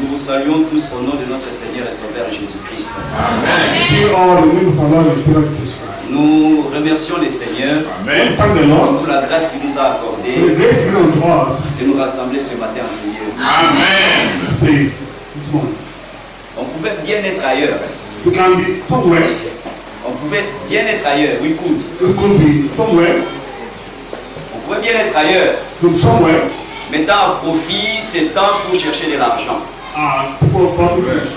Nous vous saluons tous au nom de notre Seigneur et Sauveur Jésus-Christ. Amen. Nous remercions le Seigneur pour la grâce qu'il nous a accordée de nous rassembler ce matin en Seigneur. Amen. On pouvait bien être ailleurs. You can be somewhere. On pouvait bien être ailleurs. We could. You could be somewhere. On pouvait bien être ailleurs. From somewhere. Mettant à profit ce temps pour chercher de l'argent.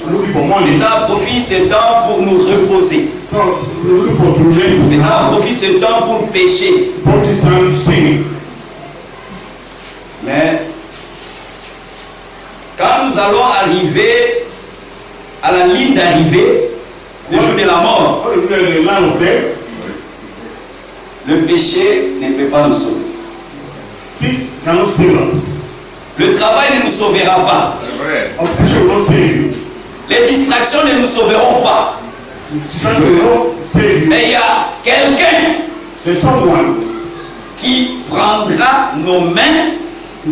Looking for money. Mettant à profit ce temps pour nous reposer. Looking for to rest. Mettant à profit ce temps pour pécher. For this time to sing. Mais quand nous allons arriver à la ligne d'arrivée, le jour de la mort, le péché ne peut pas nous sauver. Le travail ne nous sauvera pas. Les distractions ne nous sauveront pas. Mais il y a quelqu'un qui prendra nos mains et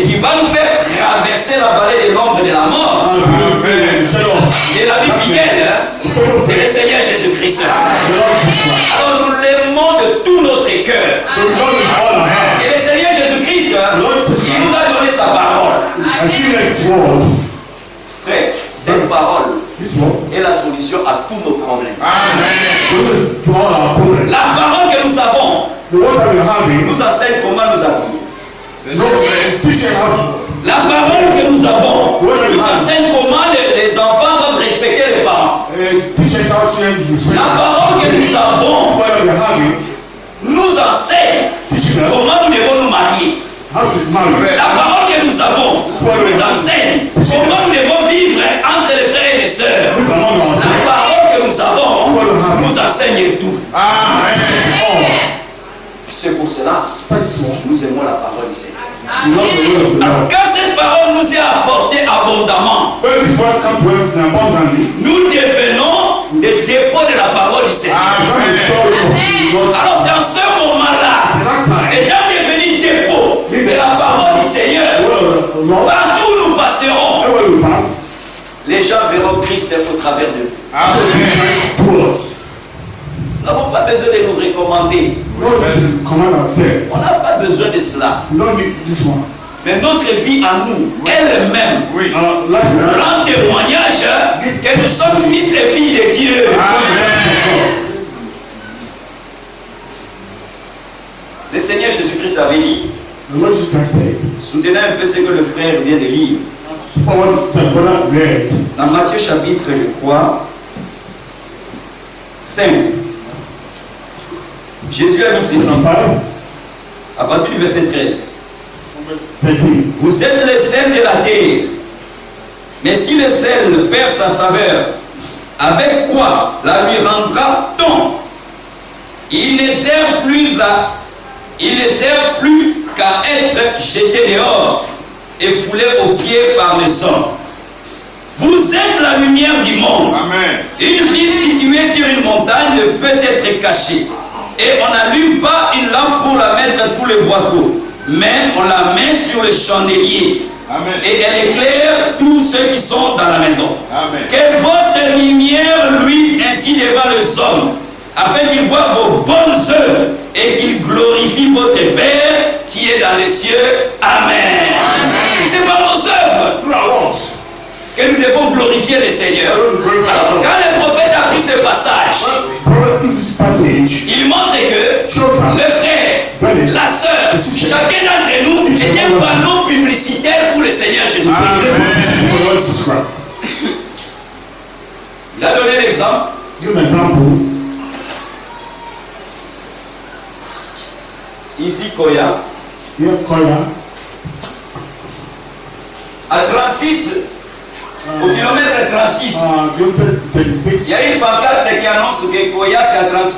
qui va nous faire traverser la vallée de l'ombre de la mort. Et la vie fidèle, c'est le Seigneur Jésus-Christ. Alors nous l'aimons de tout notre cœur. Et le Seigneur Jésus-Christ, il nous a donné sa parole. Frère, cette parole est la solution à tous nos problèmes. La parole que nous avons nous enseigne comment nous habiller. La parole que nous avons nous enseigne comment les enfants doivent respecter les parents. La parole que nous avons nous enseigne comment nous devons nous marier. La parole que nous avons nous enseigne comment nous devons vivre entre les frères et les sœurs. La parole que nous avons nous enseigne tout. C'est pour cela que nous aimons la parole du Seigneur. Alors, quand cette parole nous est apportée abondamment, nous devenons des dépôts de la parole du Seigneur. Alors c'est en ce moment-là, étant devenu dépôt de la parole du Seigneur, partout où nous passerons, les gens verront Christ au travers de nous. Nous n'avons pas besoin de nous recommander. On n'a pas besoin de cela. Mais notre vie à nous, elle-même, rend témoignage que nous sommes fils et filles de Dieu. Le Seigneur Jésus-Christ avait dit, soutenez un peu ce que le frère vient de lire. Dans Matthieu chapitre, je crois, 5. Jésus a dit ceci, à partir du verset 13. Vous êtes le sel de la terre. Mais si le sel perd sa saveur, avec quoi la lui rendra-t-on? Il ne sert plus qu'à être jeté dehors et foulé aux pieds par les hommes. Vous êtes la lumière du monde. Amen. Une ville située sur une montagne ne peut être cachée. Et on n'allume pas une lampe pour la mettre sous le boisseau, mais on la met sur le chandelier. Amen. Et elle éclaire tous ceux qui sont dans la maison. Amen. Que votre lumière luise ainsi devant les hommes, afin qu'ils voient vos bonnes œuvres et qu'ils glorifient votre Père qui est dans les cieux. Amen. C'est par nos œuvres que nous devons glorifier le Seigneur. Alors, quand le prophète a pris ce passage, il montre que le frère, la sœur, chacun d'entre nous est un panneau publicitaire pour le Seigneur Jésus-Christ. Il a donné l'exemple. Ici, Koya. À 36, au kilomètre 36, il y a une pancarte qui annonce que Koya, c'est à 36.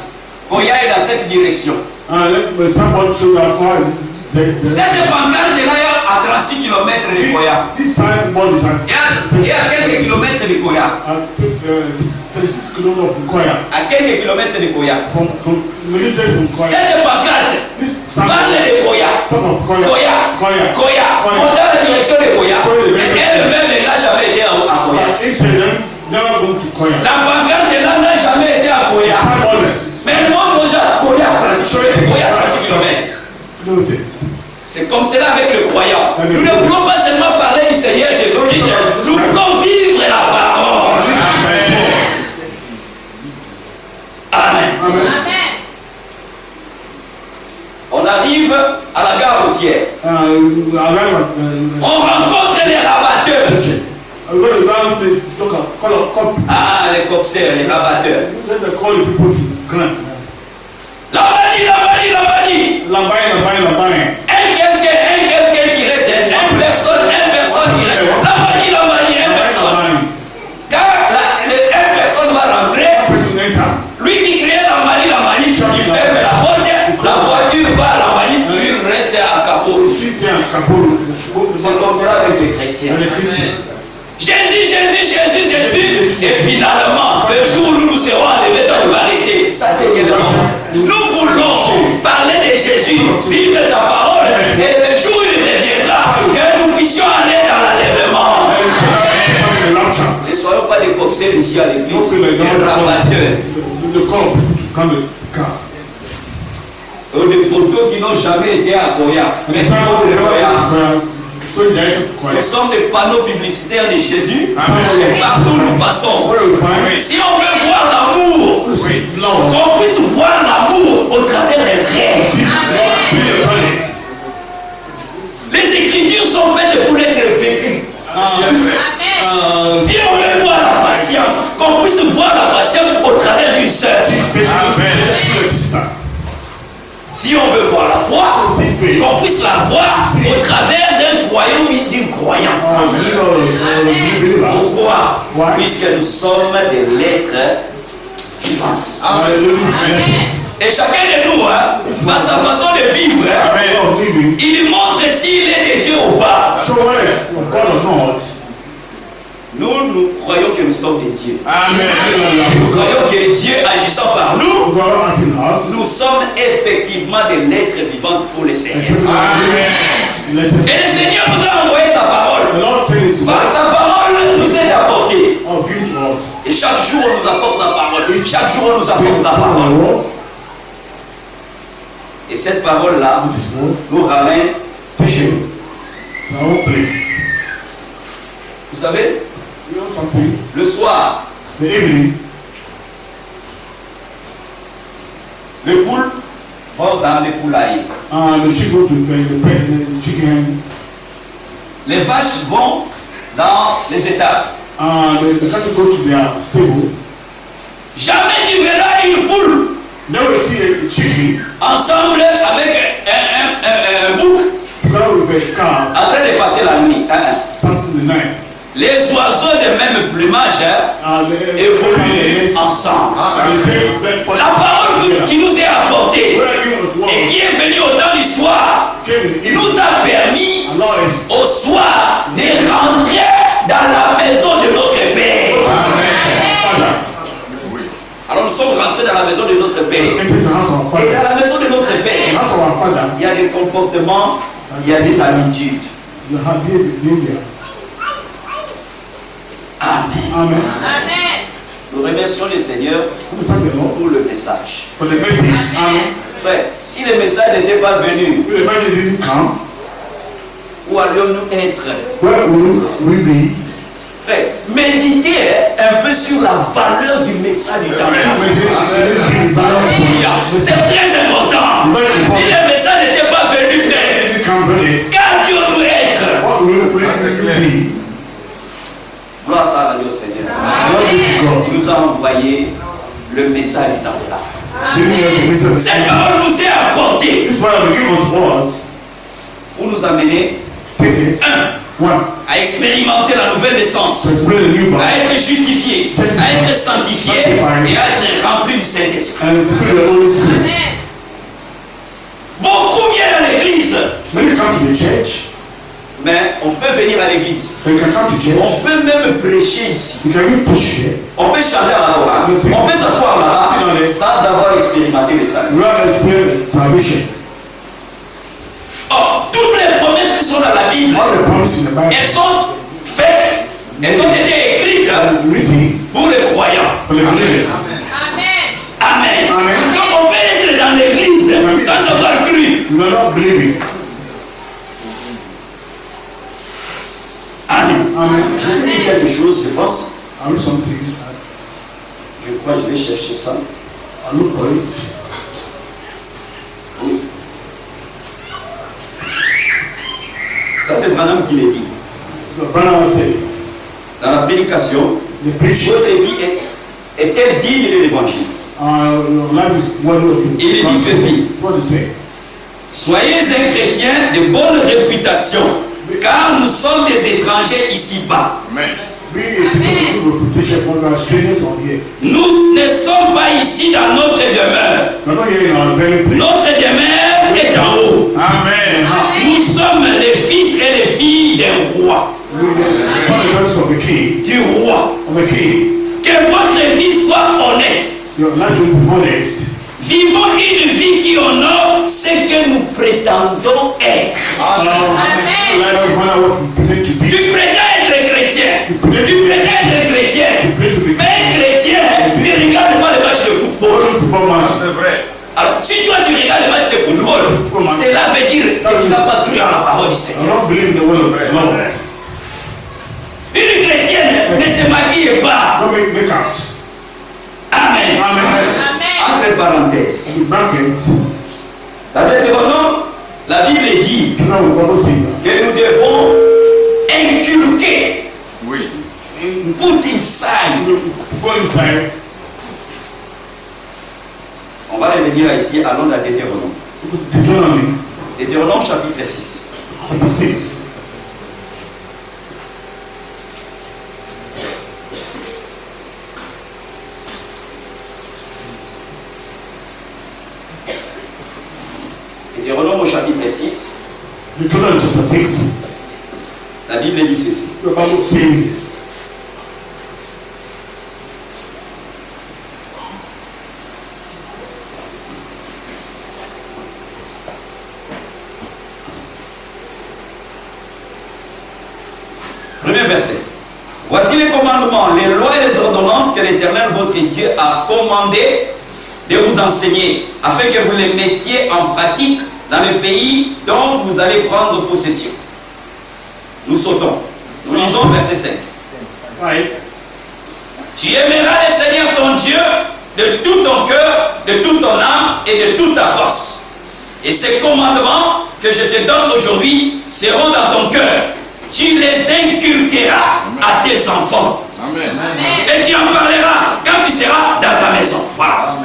Koya est dans cette direction. Cette pancarte est là à 36 km de Koya. Et à quelques kilomètres de Koya. À quelques kilomètres de Koya. Cette pancarte parle de Montant la direction de Koya. Elle-même n'a jamais été à Koya. La pancarte n'a jamais été à Koya. Mais moi, Koya, 30 km. C'est comme cela avec le croyant. Nous ne voulons pas seulement parler du Seigneur Jésus-Christ. Nous voulons vivre la parole. Amen. On arrive à la gare routière. On rencontre les rabatteurs. Ah, les coxers, les rabatteurs. La bannie. Un quelqu'un qui reste, une personne qui reste. La bannie, une personne. Car une personne va rentrer. Lui qui crée la manie, qui ferme la porte, la voiture va à la manie, lui reste à capot. C'est comme ça avec les chrétiens. Jésus. Et finalement, le jour où nous serons enlevés, toi tu vas rester. Ça c'est quel nom? Nous voulons parler de Jésus, vivre sa parole. Et le jour où il reviendra, que nous puissions aller dans l'enlèvement. Ne soyons pas des coxers ici à l'église, des rabatteurs. Des poteaux qui n'ont jamais été à Koya. Mais nous sommes des panneaux publicitaires de Jésus. Et partout nous passons. Si on veut voir l'amour, qu'on puisse voir l'amour au travers des frères. Les Écritures sont faites pour être vécues. Si on veut voir la patience, qu'on puisse voir la patience au travers d'une sœur. Si on veut voir la foi, qu'on puisse la voir au travers d'un croyant ou d'une croyante. Pourquoi? Puisque nous sommes des lettres vivantes. Et chacun de nous, par sa façon de vivre, il montre s'il est de Dieu ou pas. Nous croyons que nous sommes des dieux. Nous croyons que Dieu agissant par nous, nous sommes effectivement des lettres vivantes pour le Seigneur. Et le Seigneur nous a envoyé sa parole. Par sa parole nous est apportée. Et chaque jour on nous apporte la parole. Chaque jour on nous apporte la parole. Et cette parole-là nous ramène. Vous savez, le soir, les poules vont dans les poulaillers. Les vaches vont dans les étables. Jamais tu verras une poule ensemble avec un bouc en train de passer la nuit. Les oiseaux de même plumage évoluent ensemble. La parole qui nous est apportée et qui est venue au temps du soir nous a permis au soir de rentrer dans la maison de notre Père. Alors nous sommes rentrés dans la maison de notre Père. Et dans la maison de notre Père, il y a des comportements, il y a des habitudes. Amen. Nous remercions le Seigneur pour le message. Frère, si le message n'était pas venu, où allions-nous être? Frère, méditez un peu sur la valeur du message du temps. C'est très important. Si le message n'était pas venu, frère, qu'allions-nous être? Gloire à Dieu, Seigneur. Il nous a envoyé le message du temps de la fin. Cette parole nous est apportée pour nous amener à expérimenter la nouvelle naissance, à être justifié, à être sanctifié et à être rempli du Saint-Esprit. Beaucoup viennent à l'église. Mais on peut venir à l'église. On peut même prêcher ici. On peut chanter à la voix. On peut s'asseoir là-bas sans avoir expérimenté le salut. Or, Bible, All the promises in the Bible. elles sont faites, elles ont été écrites Written pour les croyants. for the believers. Amen. Amen. Donc on peut être dans l'église sans avoir cru. You are not believing. Amen. Amen. Je vais dire quelque chose, je pense. I read something. Je crois que je vais chercher ça. I look for it. Oui. Ça c'est Branham qui le dit. The brother said, Dans la prédication, the preach, votre vie est-elle digne de l'évangile? your life is worthy of Il dit ceci. What do you say? Soyez un chrétien de bonne réputation, car nous sommes des étrangers ici-bas. Be a people of good reputation, but we are strangers on here. Nous ne sommes pas ici dans notre demeure. We are not here in our very place. Notre demeure est en haut. Nous sommes les fils et les filles d'un roi. We are the daughters of the king. Du roi. Of the king. Que votre vie soit honnête. Your life will be honest. Vivons une vie qui honore ce que nous prétendons être. Let us wonder what we pretend to be. Tu prétends être chrétien. Tu prétends être chrétien. Mais un chrétien ne regarde pas les matchs de football. Football match. C'est vrai. Alors, si toi tu regardes les matchs de football, cela veut dire que tu n'as pas cru en la parole du I Seigneur. don't believe in the word of the Lord. Une chrétienne ne se maquille pas. Don't make out. Amen. Amen. Entre parenthèses. In bracket, Dans Deutéronome, la Bible dit you know what Bible saying. que nous devons inculquer, Oui. put inside. Go inside. On va revenir ici, allons dans Deutéronome. Deuteronomy Deutéronome chapitre 6. chapter 6. Deutéronome au chapitre 6, Deuteronomy chapter 6. la Bible dit ceci. The Bible saying, Premier verset. Voici les commandements, les lois et les ordonnances que l'Éternel votre Dieu a commandé de vous enseigner, afin que vous les mettiez en pratique dans le pays dont vous allez prendre possession. Nous sautons. Nous lisons verset 5. right, Tu aimeras le Seigneur ton Dieu de tout ton cœur, de toute ton âme et de toute ta force. Et ces commandements que je te donne aujourd'hui seront dans ton cœur. Tu les inculqueras à tes enfants. Amen. Et tu en parleras quand tu seras dans ta maison. Voilà.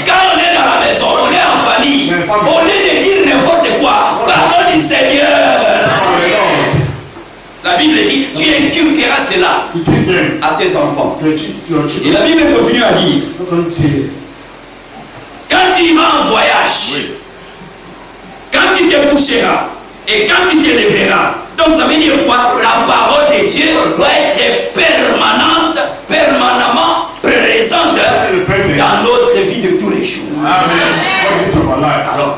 Quand on est dans la maison, on est en famille. Au lieu de dire n'importe quoi, parole du Seigneur. La Bible dit, tu inculqueras cela you teach them, à tes enfants. your Et children. la Bible continue à dire, Not only say, quand tu vas en voyage, Oui. quand tu te coucheras et quand tu te lèveras, donc ça veut dire quoi? La parole de Dieu doit être permanemment présente dans notre vie de tous les jours. what is of our lives? Alors,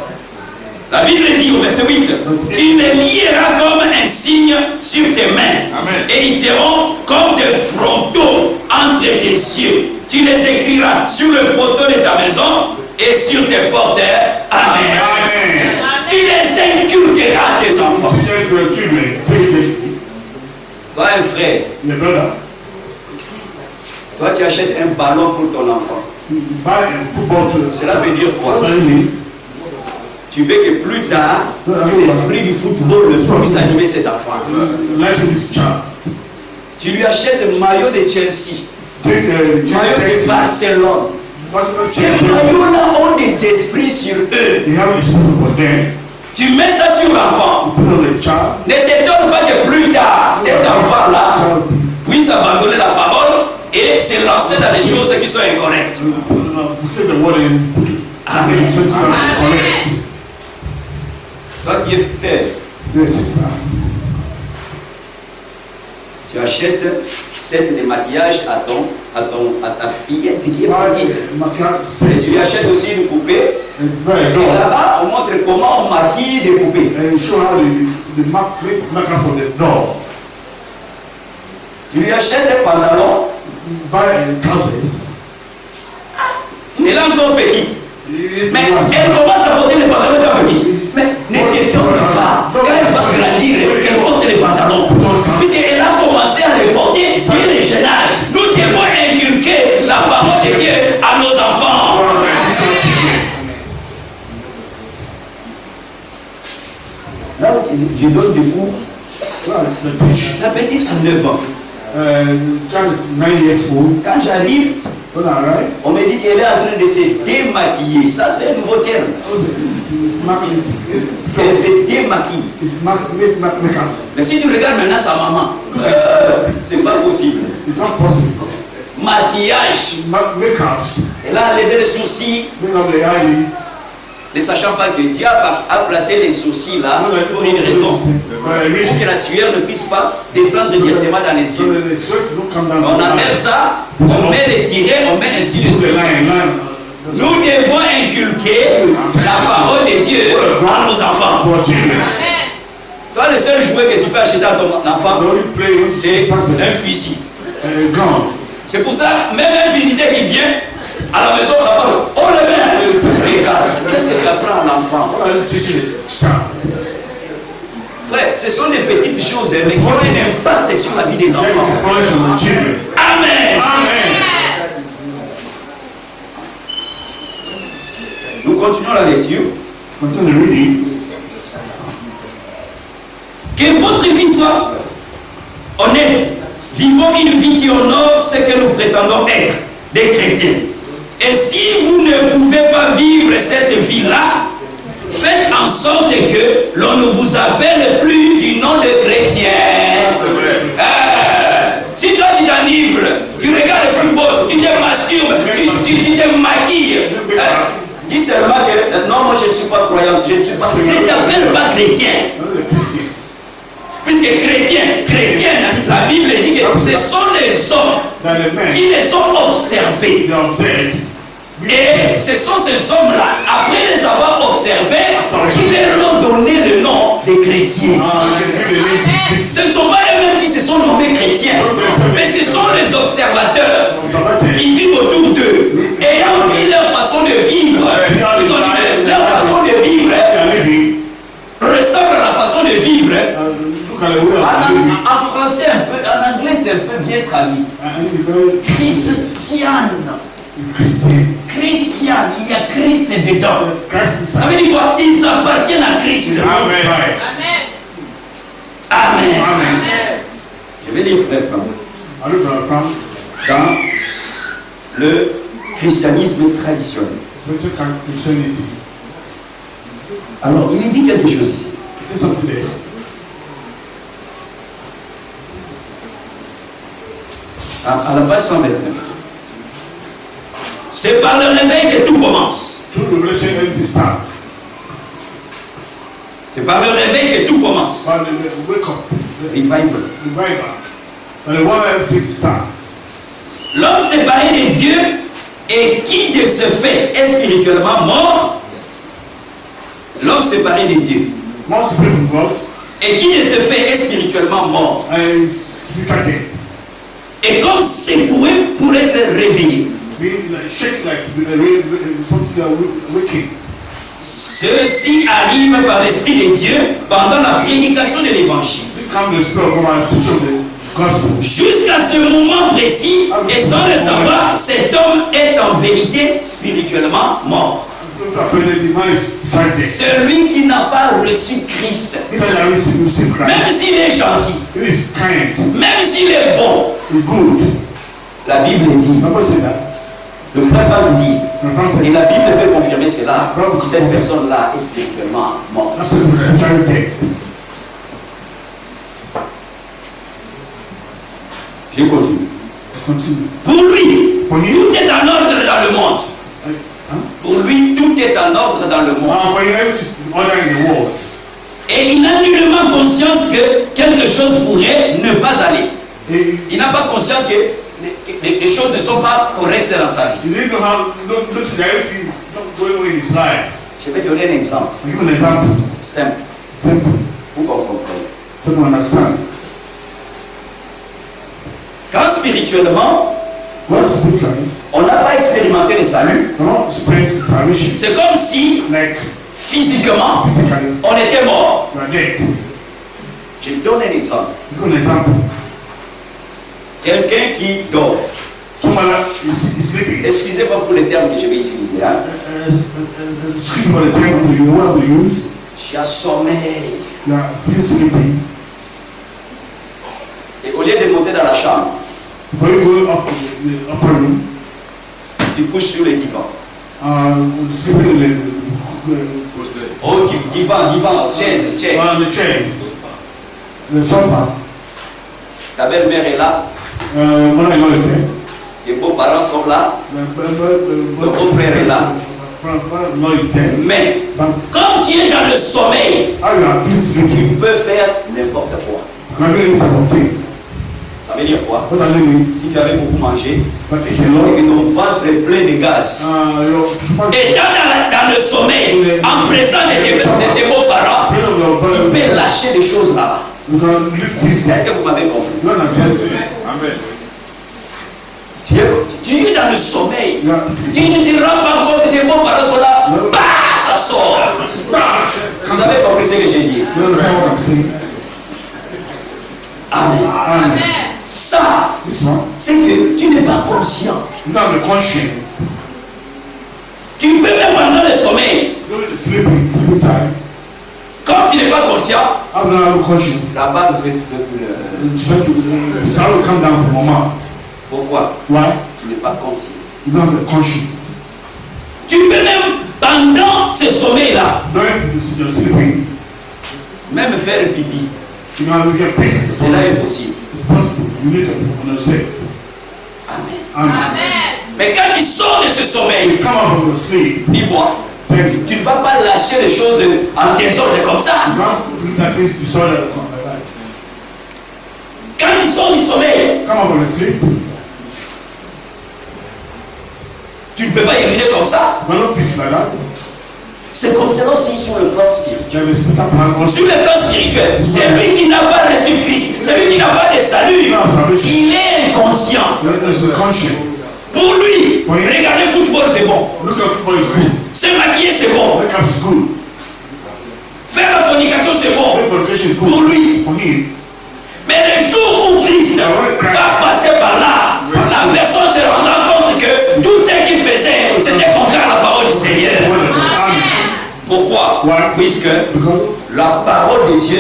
la Bible dit au verset 8, tu les lieras comme un signe sur tes mains. Amen. Et ils seront comme des frontaux entre tes yeux. Tu les écriras sur le poteau de ta maison et sur tes portes. Amen. Amen. Tu les inculqueras à tes enfants. Teach them to your children. Teach them. Toi, un frère, Your brother, toi tu achètes un ballon pour ton enfant. you buy a football to Cela veut dire quoi? what do you mean? Tu veux que plus tard, l'esprit du football puisse animer cet enfant. Let this child. Tu lui achètes un maillot de Chelsea, Take maillot de Chelsea. Barcelone. Ces maillots-là ont des esprits sur eux. They have a spirit for them. Tu mets ça sur l'enfant. Put on the child. Ne t'étonne pas que plus tard, cet enfant-là puisse abandonner la parole et se lancer dans des choses qui sont incorrectes. Say the word and put it. Say something correct. Toi qui es frère, Your sister. tu achètes set de maquillage à ta fille qui est Buy petite. a maquillage Et set. tu lui achètes aussi une poupée. And buy a Et doll. là-bas, on montre comment on maquille des poupées. And show how the marker for the door. Tu lui achètes des pantalons. Buy trousers. Elle est encore petite. Mais elle commence à porter les pantalons étant petite. Mais ne t'étonne pas. Quand elle va grandir, qu'elle porte les pantalons. Puisqu'elle a commencé à les porter dès le jeune âge. Nous devons inculquer la parole de Dieu à nos enfants. Là, je donne du cours. La petite a 9 ans. Child is 9 years old. Quand j'arrive, When I arrive, on me dit qu'elle est en train de se démaquiller. Ça, c'est un nouveau terme. Elle fait démaquiller. Mais si tu regardes maintenant sa maman, c'est pas possible. It's not possible. Maquillage. Makeups. Elle a enlevé les sourcils, Make up the eyelids. ne sachant pas que Dieu a placé les sourcils là pour une raison. Pour que la sueur ne puisse pas descendre directement dans les yeux. On enlève ça, on met les tirets, on met ainsi de suite. Nous devons inculquer la parole de Dieu à nos enfants. Toi, le seul jouet que tu peux acheter à ton enfant, c'est un fusil. C'est pour ça, même un visiteur qui vient à la maison, l'enfant, on le met. Regarde, qu'est-ce que tu apprends à l'enfant? Frère, ce sont des petites choses, mais qui ont un impact sur la vie des enfants. Amen. Nous continuons la lecture. Que votre vie soit honnête. Vivons une vie qui honore ce que nous prétendons être, des chrétiens. Et si vous ne pouvez pas vivre cette vie-là, faites en sorte que l'on ne vous appelle plus du nom de chrétien. Si toi tu t'enivres, tu regardes le football, tu te masturbes, tu te maquilles, dis seulement que non, moi je ne suis pas croyant, je ne suis pas. Ne t'appelle pas chrétien. Puisque chrétienne, la Bible dit que ce sont les hommes qui les ont observés. Et ce sont ces hommes-là, après les avoir observés, qui leur ont donné le nom des chrétiens. Ce ne sont pas eux-mêmes qui se sont nommés chrétiens, mais ce sont les observateurs qui vivent autour d'eux. Ayant vu leur façon de vivre, ils ont dit leur façon de vivre ressemble à la façon de vivre. En français un peu, en anglais c'est un peu bien traduit. Christiane, il y a Christ dedans. Ça veut dire quoi? Ils appartiennent à Christ. Amen. Je vais dire frère, dans le christianisme traditionnel. Alors, il dit quelque chose ici. À la page 129. C'est par le réveil que tout commence. C'est par le réveil que tout commence. L'homme séparé de Dieu et qui de ce fait est spirituellement mort. L'homme séparé de Dieu et qui de ce fait est spirituellement mort. Et comme secoué pour être réveillé. Ceci arrive par l'Esprit de Dieu pendant la prédication de l'Évangile. Jusqu'à ce moment précis, et sans le savoir, cet homme est en vérité spirituellement mort. Celui qui n'a pas reçu Christ, même s'il est gentil, même s'il est bon, la Bible dit, le frère Paul dit, et la Bible peut confirmer cela, cette personne-là est spirituellement morte. Je continue. Pour lui, tout est en ordre dans le monde. Pour lui, tout est en ordre dans le monde. Et il n'a nullement conscience que quelque chose pourrait ne pas aller. Il n'a pas conscience que les choses ne sont pas correctes dans sa vie. Je vais donner un exemple. Simple. Vous comprenez? So you understand? Quand spirituellement, Well, spiritually, on n'a pas expérimenté le salut, you don't experience salvation. c'est comme si Like physiquement physically, on était mort. you are dead. Je donne un exemple. Give an example. Quelqu'un qui dort. Someone is sleeping. Excusez-moi pour les termes que je vais utiliser. Hein. Excuse me for the time you want to use. Tu as sommeil. You are feeling sleepy. Et au lieu de monter dans la chambre, Before you go up to the upper room, tu couches sur le divan. sleeping in Oh, divan, chaise, chaise. on the chairs, the sofa. Ta belle-mère est là, Mother-in-law is there. les beaux-parents sont là, The beau-frère est là. Mother-in-law is there. Mais But quand tu es dans le sommeil, how you are feeling sleepy? tu peux faire n'importe quoi. You can do any type of thing. Ça veut dire quoi? What does it mean? Si tu avais beaucoup mangé But et it's a lot. que ton ventre est plein de gaz, et dans le sommeil, en présence de tes beaux-parents, tu peux lâcher des choses là-bas. You can lift this. Est-ce que vous m'avez compris? You understand? Amen. Tu es dans le sommeil. Yeah. Tu ne te rends pas compte que tes beaux-parents sont là. Bah, ça sort. Vous avez compris ce que j'ai dit? You understand what I'm saying? Amen. Ça, This one, c'est que tu n'es pas conscient. you don't have the conscience. Tu peux même pendant le sommeil, You don't sleeping time. quand tu n'es pas conscient, How do you have the conscience? la barbe fait ce The sound will come down from your mouth. Pourquoi? Why? Tu n'es pas conscient. You don't have the conscience. Tu peux même, pendant ce sommeil-là, During you're sleeping, même faire pipi. you know, you get pissed. Cela est possible. It's possible. You need to understand. Amen. Amen. Mais quand tu sors de ce sommeil, Come out from your sleep. dis-moi, Thank you. tu ne vas pas lâcher les choses en désordre comme ça. You don't do that things disorder that come like that. Quand tu sors du sommeil, Come out from your sleep. tu ne peux pas irriter comme ça. You cannot piss like that. C'est comme ça aussi sur le plan spirituel. There is better plan also. Sur le plan spirituel, celui qui n'a pas reçu Christ, celui qui n'a pas de salut, il est inconscient. There's the conscience. Pour lui, regarder football c'est bon. Look at football is good. Se maquiller c'est bon. Look at is good. Faire la fornication c'est bon. Make fornication is good. Pour lui. For him. Mais le jour où Christ va passer par là, la personne se rendra compte que tout ce qu'il faisait, c'était contraire à la parole du Seigneur. Amen. Pourquoi? Why? Puisque Because la parole de Dieu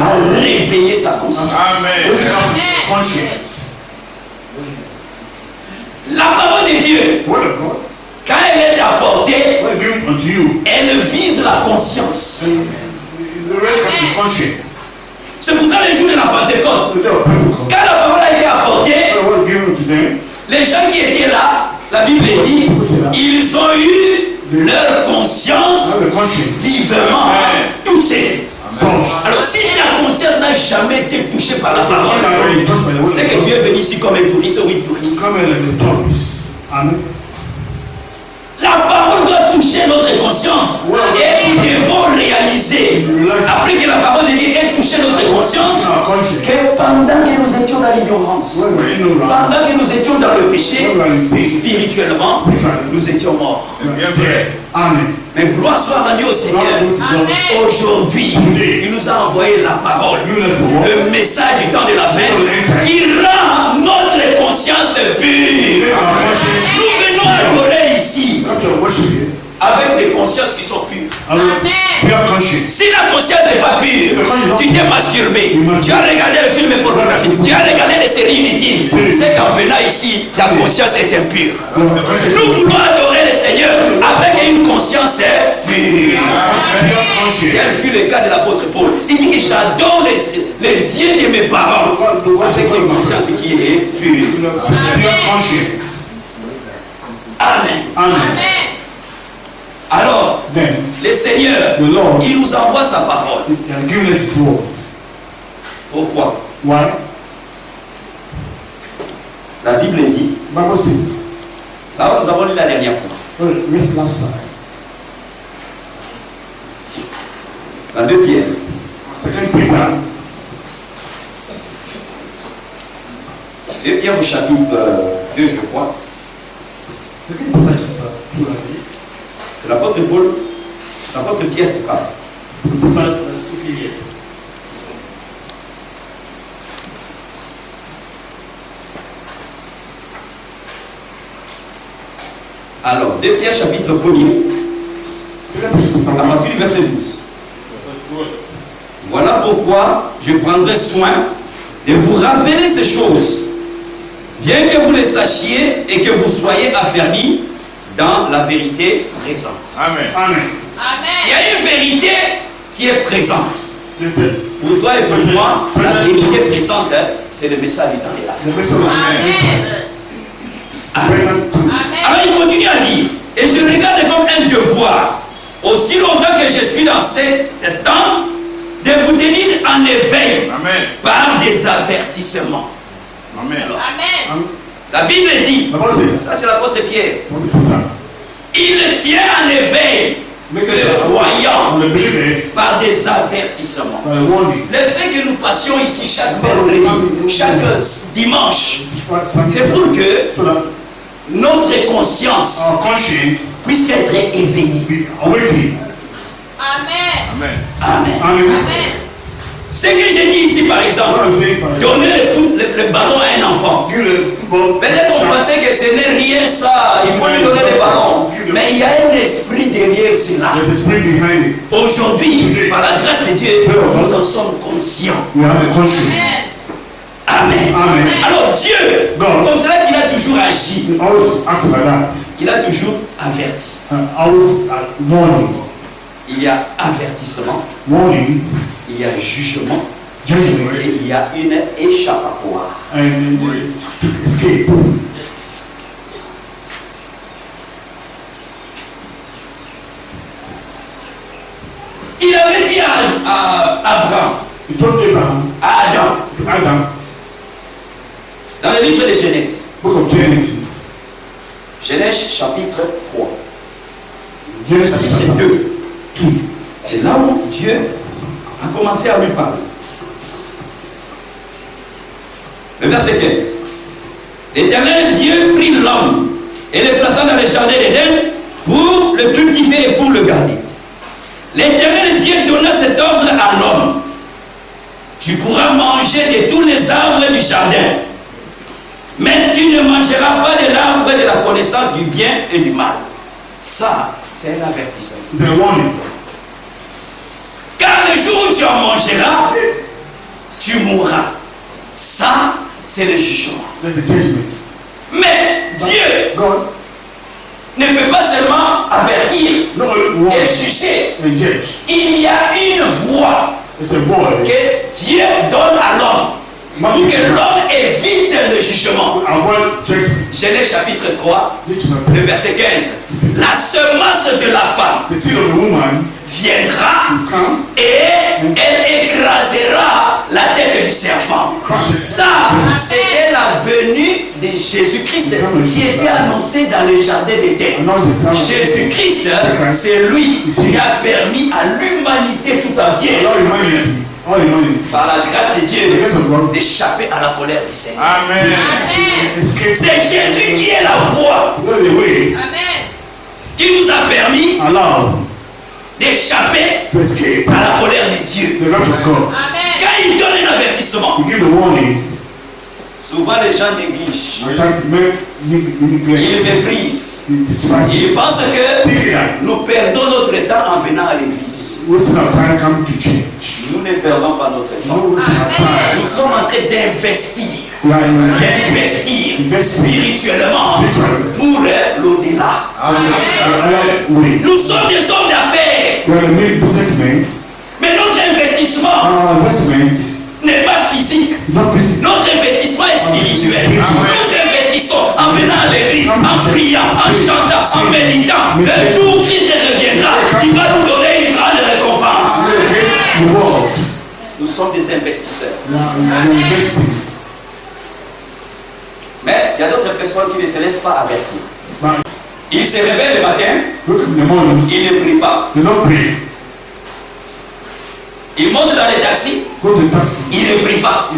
a réveillé sa conscience. Amen. we have conscience. La parole de Dieu, Word of God. quand elle est apportée, What given unto you? elle vise la conscience. The rest of the conscience. C'est pour ça le jour de la Pentecôte, The day of Pentecost. quand la parole a été apportée, What given unto them? les gens qui étaient là, la Bible dit, ils ont eu leur conscience Have the conscience. vivement touchée. Alors si ta conscience n'a jamais été touchée par la parole, c'est que tu es venu ici comme un touriste ou une touriste. Come here like a tourist. Amen. La parole doit toucher notre conscience et nous devons réaliser, après que la parole de Dieu ait touché notre conscience, Our conscience. que pendant que nous étions dans l'ignorance, When we're ignorant, pendant que nous étions dans le péché, spirituellement, nous étions morts. we are dead. Amen. Mais gloire soit rendue au Seigneur. Aujourd'hui, il nous a envoyé la parole, le message du temps de la fin, qui rend notre conscience pure. Nous venons adorer ici Come to worship here. avec des consciences qui sont pures. Pure conscience. Si la conscience n'est pas pure, tu t'es masturbé, tu as regardé le film pornographique, tu as regardé les séries inutiles, c'est qu'en venant ici, ta conscience est impure. Nous voulons adorer le Seigneur avec une conscience pure. Pure conscience. Quel fut le cas de l'apôtre Paul? Il dit que j'adore les dieux de mes parents avec une conscience qui est pure. Pure conscience. Amen. Amen. Alors, Then, le Seigneur, the Lord, il nous envoie sa parole. He has given us His word. Pourquoi? Why? La Bible dit, Bible says, là nous avons lu la dernière fois, read last time. dans 2 Pierre, Second Pierre au chapitre 2, je crois. C'est l'apôtre Paul, l'apôtre Pierre qui parle. Alors, 2 Pierre chapitre 1er, à partir du verset 12. Voilà pourquoi je prendrai soin de vous rappeler ces choses, bien que vous les sachiez et que vous soyez affermis dans la vérité présente. Amen. Amen. Il y a une vérité qui est présente. Pour toi et pour moi, la vérité présente, c'est le message du temps et la fin. Amen. Alors il continue à dire, et je regarde comme un devoir, aussi longtemps que je suis dans cette tente, de vous tenir en éveil. Amen. Par des avertissements. Amen. Alors, la Bible dit, ça c'est l'apôtre Pierre, il tient en éveil les croyants par des avertissements. Le fait que nous passions ici chaque mercredi, chaque dimanche, c'est pour que notre conscience puisse être éveillée. Amen. Amen. Amen. Ce que j'ai dit ici par exemple, donner le ballon à un enfant. Peut-être on pensait que ce n'est rien ça, il faut lui donner le ballon. Mais il y a un esprit derrière cela. Aujourd'hui, par la grâce de Dieu, nous en sommes conscients. Amen. Alors Dieu, comme cela qu'il a toujours agi, il a toujours averti. Il y a avertissement, il y a jugement, et il y a une échappatoire. Il avait dit à Abraham, à Adam, dans le livre de Genèse, Genèse chapitre 3, chapitre 2, c'est là où Dieu a commencé à lui parler. Le verset 15. L'Éternel Dieu prit l'homme et le plaça dans le jardin d'Éden pour le cultiver et pour le garder. L'Éternel Dieu donna cet ordre à l'homme. Tu pourras manger de tous les arbres du jardin, mais tu ne mangeras pas de l'arbre de la connaissance du bien et du mal. Ça, c'est un avertissement. Car le jour où tu en mangeras, tu mourras. Ça, c'est le jugement. Mais Dieu ne peut pas seulement avertir et juger. Il y a une voie que Dieu donne à l'homme pour que l'homme évite le jugement. Genèse chapitre 3, le verset 15. La semence de la femme viendra et elle écrasera la tête du serpent. Ça, c'était la venue de Jésus-Christ qui était annoncée dans le jardin d'Éden. Jésus-Christ, c'est lui qui a permis à l'humanité tout entière, par la grâce de Dieu, d'échapper à la colère du Seigneur. Amen. C'est Jésus qui est la voie qui nous a permis d'échapper à la colère de Dieu. Quand il donne un avertissement, souvent les gens négligent, ils méprisent, ils pensent que nous perdons notre temps en venant à l'église. Nous ne perdons pas notre temps. Nous sommes en train d'investir spirituellement pour l'au-delà. Nous sommes des hommes d'affaires, mais notre investissement n'est pas physique. Notre investissement est spirituel. Nous investissons en venant à l'église, en priant, en chantant, en méditant. Le jour où Christ reviendra, il va nous donner une grande récompense. Nous sommes des investisseurs. Mais il y a d'autres personnes qui ne se laissent pas avertir. Ils se réveillent le matin, ils ne prient pas. Ils montent dans les taxis, ils ne prient pas.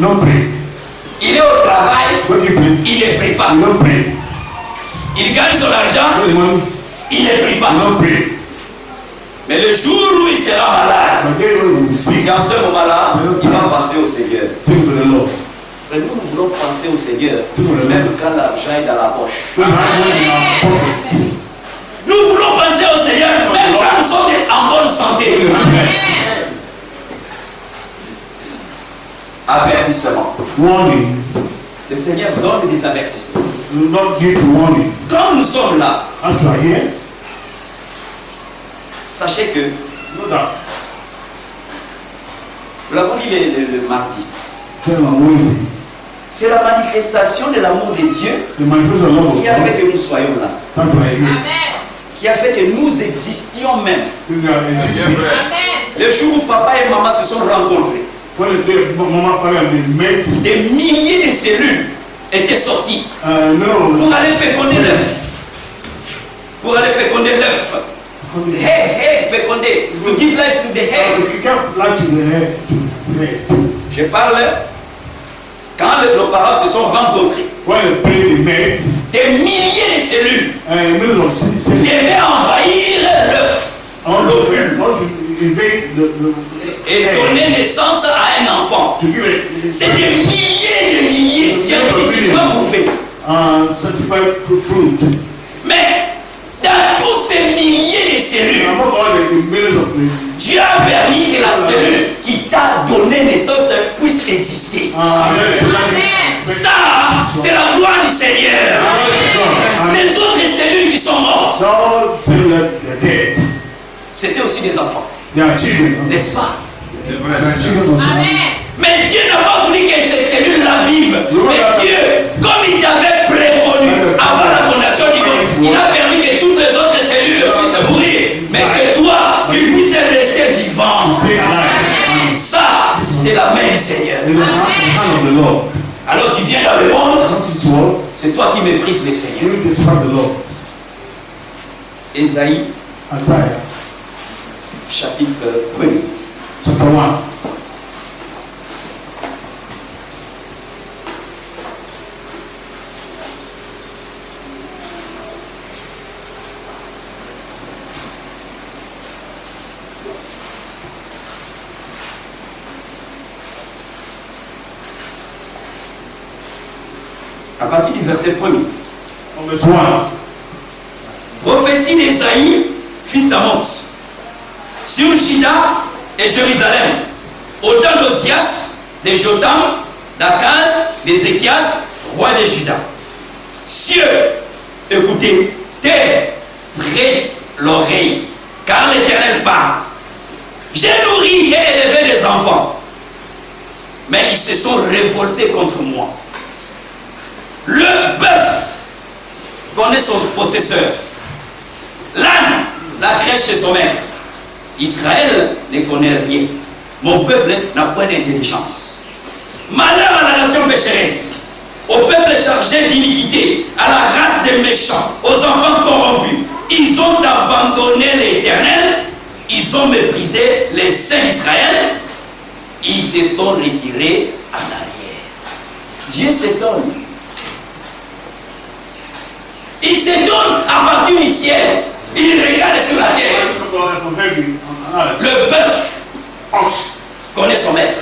Il est au travail, il ne prie pas. Il gagne son argent, il ne prie pas. Mais le jour où il sera malade, c'est en ce moment-là, il va penser au Seigneur. Mais nous voulons penser au Seigneur, même quand l'argent est dans la poche. Nous voulons penser au Seigneur, même quand nous sommes en bonne santé. Avertissement. Warnings. Le Seigneur donne des avertissements. Do not give warnings. Comme nous sommes là, As you are here, sachez que know that. nous l'avons dit le mardi. Tell on Wednesday. C'est la manifestation de l'amour de Dieu The manifestation of love of qui a God. fait que nous soyons là. That you are here. Qui a fait que nous existions même. You are existing. Le jour où papa et maman se sont rencontrés, When the day Mama, Father, and they met, des milliers de cellules étaient sorties no, pour aller féconder l'œuf. Pour aller féconder l'œuf. Hey, féconder. To give life to the head. you can't lie to the head. To the head. Je parle quand nos parents se sont rencontrés. When they pray, they met. Des milliers de cellules Middle of city, devaient envahir l'œuf. L'ovule. Et donner naissance à un enfant. C'est des milliers scientifiquement prouvés. Certified proved. Mais dans tous ces milliers de cellules, Among all the millions of the Dieu a permis que la cellule qui t'a donné naissance puisse exister. Ça, c'est la gloire du Seigneur. Les autres cellules qui sont mortes, c'était aussi des enfants. N'est-ce pas? Mais Dieu n'a pas voulu que ces cellules-là vivent. Mais Dieu, comme il t'avait préconnu avant la fondation du monde, il a permis que toutes les autres cellules puissent mourir. Mais que toi, tu puisses rester vivant. Ça, c'est la main du Seigneur. Alors tu viens dans le monde, c'est toi qui méprises le Seigneur. Ésaïe, chapitre 1. Chapter 1. À partir du verset 1er. Verse 1. Prophétie d'Ésaïe, fils d'Amos, sur Juda et Jérusalem, au temps d'Osias, de Jotam, d'Akaz, d'Ézéchias, roi de Juda. Cieux, écoutez, terre, prête l'oreille, car l'Éternel parle. J'ai nourri et élevé des enfants, mais ils se sont révoltés contre moi. Le bœuf connaît son possesseur. L'âne, la crèche de son maître. Israël ne connaît rien. Mon peuple n'a point d'intelligence. Malheur à la nation pécheresse, au peuple chargé d'iniquité, à la race des méchants, aux enfants corrompus. Ils ont abandonné l'Éternel, ils ont méprisé les saints d'Israël, ils se sont retirés en arrière. Dieu s'étonne. Il s'étonne à partir du ciel. Il regarde sur la terre. Le bœuf connaît son maître.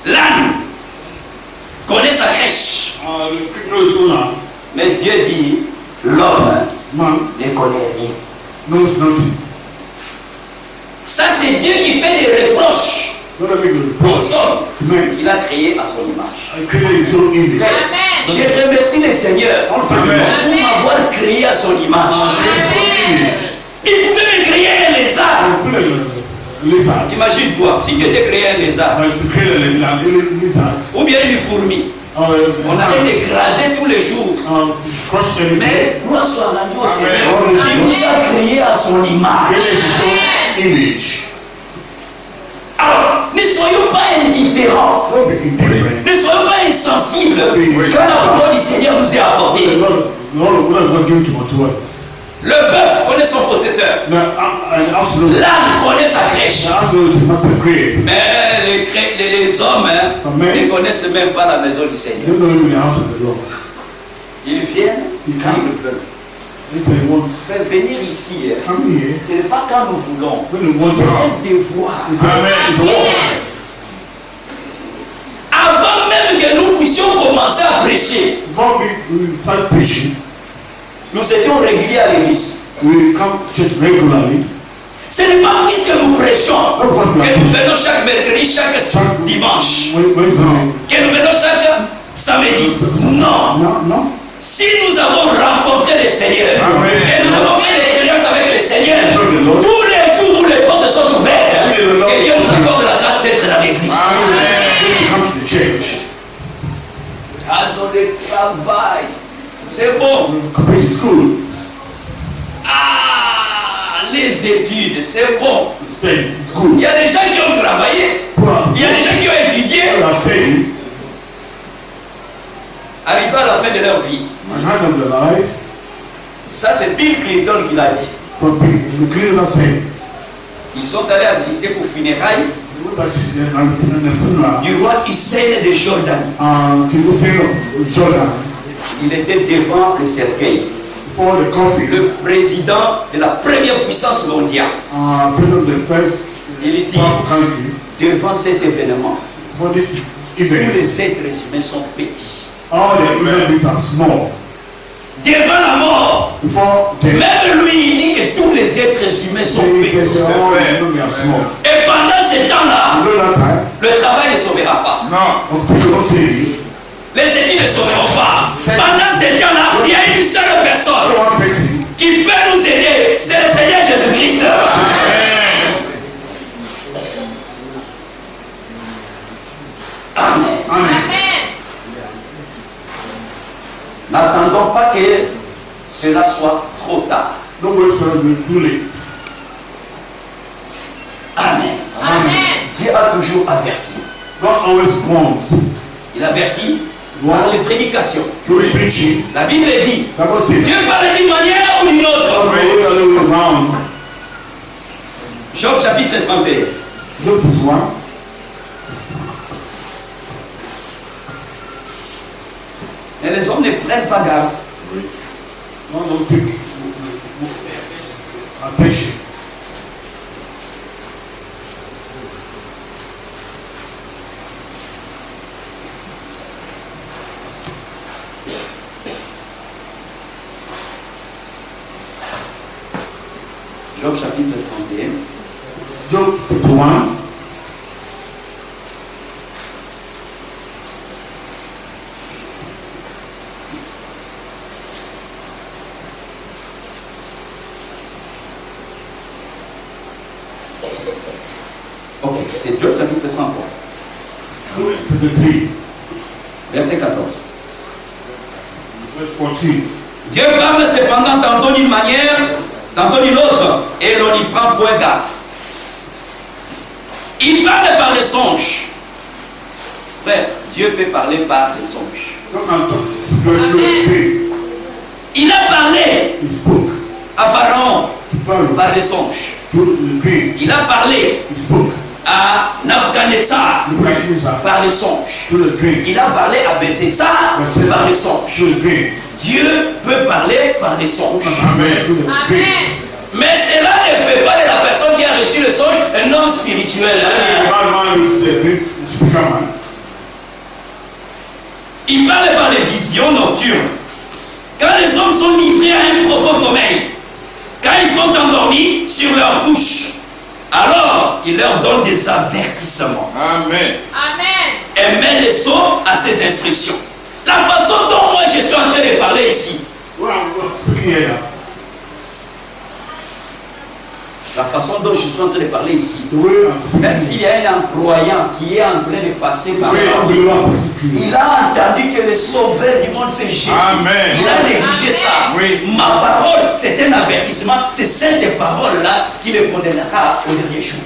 L'âne connaît sa crèche. Mais Dieu dit, l'homme ne connaît rien. Ça, c'est Dieu qui fait des reproches aux hommes qu'il a créés à son image. Je remercie le Seigneur pour m'avoir créé à son image. Il pouvait me créer un lézard. Imagine-toi, si tu étais créé un lézard ou bien une fourmi, on allait l'écraser tous les jours. Mais gloire soit rendue au Seigneur. Il nous a créé à son image. Alors, ne soyons pas indifférents. Ne soyons pas insensibles quand la parole du Seigneur nous est apportée. Le bœuf connaît son possesseur. Absolutely. L'âne connaît sa crèche. Absolutely, not a grave. Mais les hommes ne connaissent même pas la maison du Seigneur. You don't know even the house of the Lord. Ils viennent quand ils le veulent. Faire venir ici, ce n'est pas quand nous voulons. C'est un devoir. Avant même que nous puissions commencer à prêcher, nous étions réguliers à l'église. Ce n'est pas puisque nous prêchons que nous venons chaque mercredi, chaque dimanche, que nous venons chaque samedi. Non. Si nous avons rencontré le Seigneur et nous avons fait l'expérience avec le Seigneur, tous les jours où les portes sont ouvertes, que Dieu nous accorde la grâce d'être dans l'église. Dans le travail, c'est bon. Les études, c'est bon. Il y a des gens qui ont travaillé, il y a des gens qui ont étudié. Arrivé à la fin de leur vie, ça c'est Bill Clinton qui l'a dit. Ils sont allés assister aux funérailles du roi Hussein de Jordanie. Il était devant le cercueil. Le président de la première puissance mondiale. Il dit devant cet événement, tous les êtres humains sont petits. All the human beings are small. Devant la mort, même lui il dit que tous les êtres humains sont petits. Et pendant ce temps-là, le travail ne sauvera pas. Les études ne sauveront pas. Pendant ce temps-là, il y a une seule personne qui peut nous aider. C'est le Seigneur Jésus-Christ. Amen. N'attendons pas que cela soit trop tard. Amen. Dieu a toujours averti. Il avertit par les prédications. La Bible dit, Dieu parle d'une manière ou d'une autre. Job chapitre 31. Job 31. Mais les hommes ne prennent pas garde. Job chapitre 31. Job 31. Ok, c'est Job chapitre 33. Verset 14. Dieu parle cependant tantôt d'une manière, tantôt d'une autre, et l'on n'y prend point garde. Il parle par les songes. Frère, Dieu peut parler par les songes. Il a parlé à Pharaon par les songes. Il a parlé à Nabucodonosor par les songes. Il a parlé à Belzézar par les songes. Dieu peut parler par des songes. Amen. Mais cela ne fait pas de la personne qui a reçu le songe un homme spirituel. Il parle par des visions nocturnes. Quand les hommes sont livrés à un profond sommeil, quand ils sont endormis sur leur couche, alors il leur donne des avertissements. Amen. Et met les sceaux à ses instructions. La façon dont moi je suis en train de parler ici, la façon dont je suis en train de parler ici, même s'il y a un employant qui est en train de passer par là, il a entendu que le sauveur du monde c'est Jésus. Amen. Il a négligé ça. Oui. Ma parole, c'est un avertissement. C'est cette parole-là qui le condamnera au dernier jour.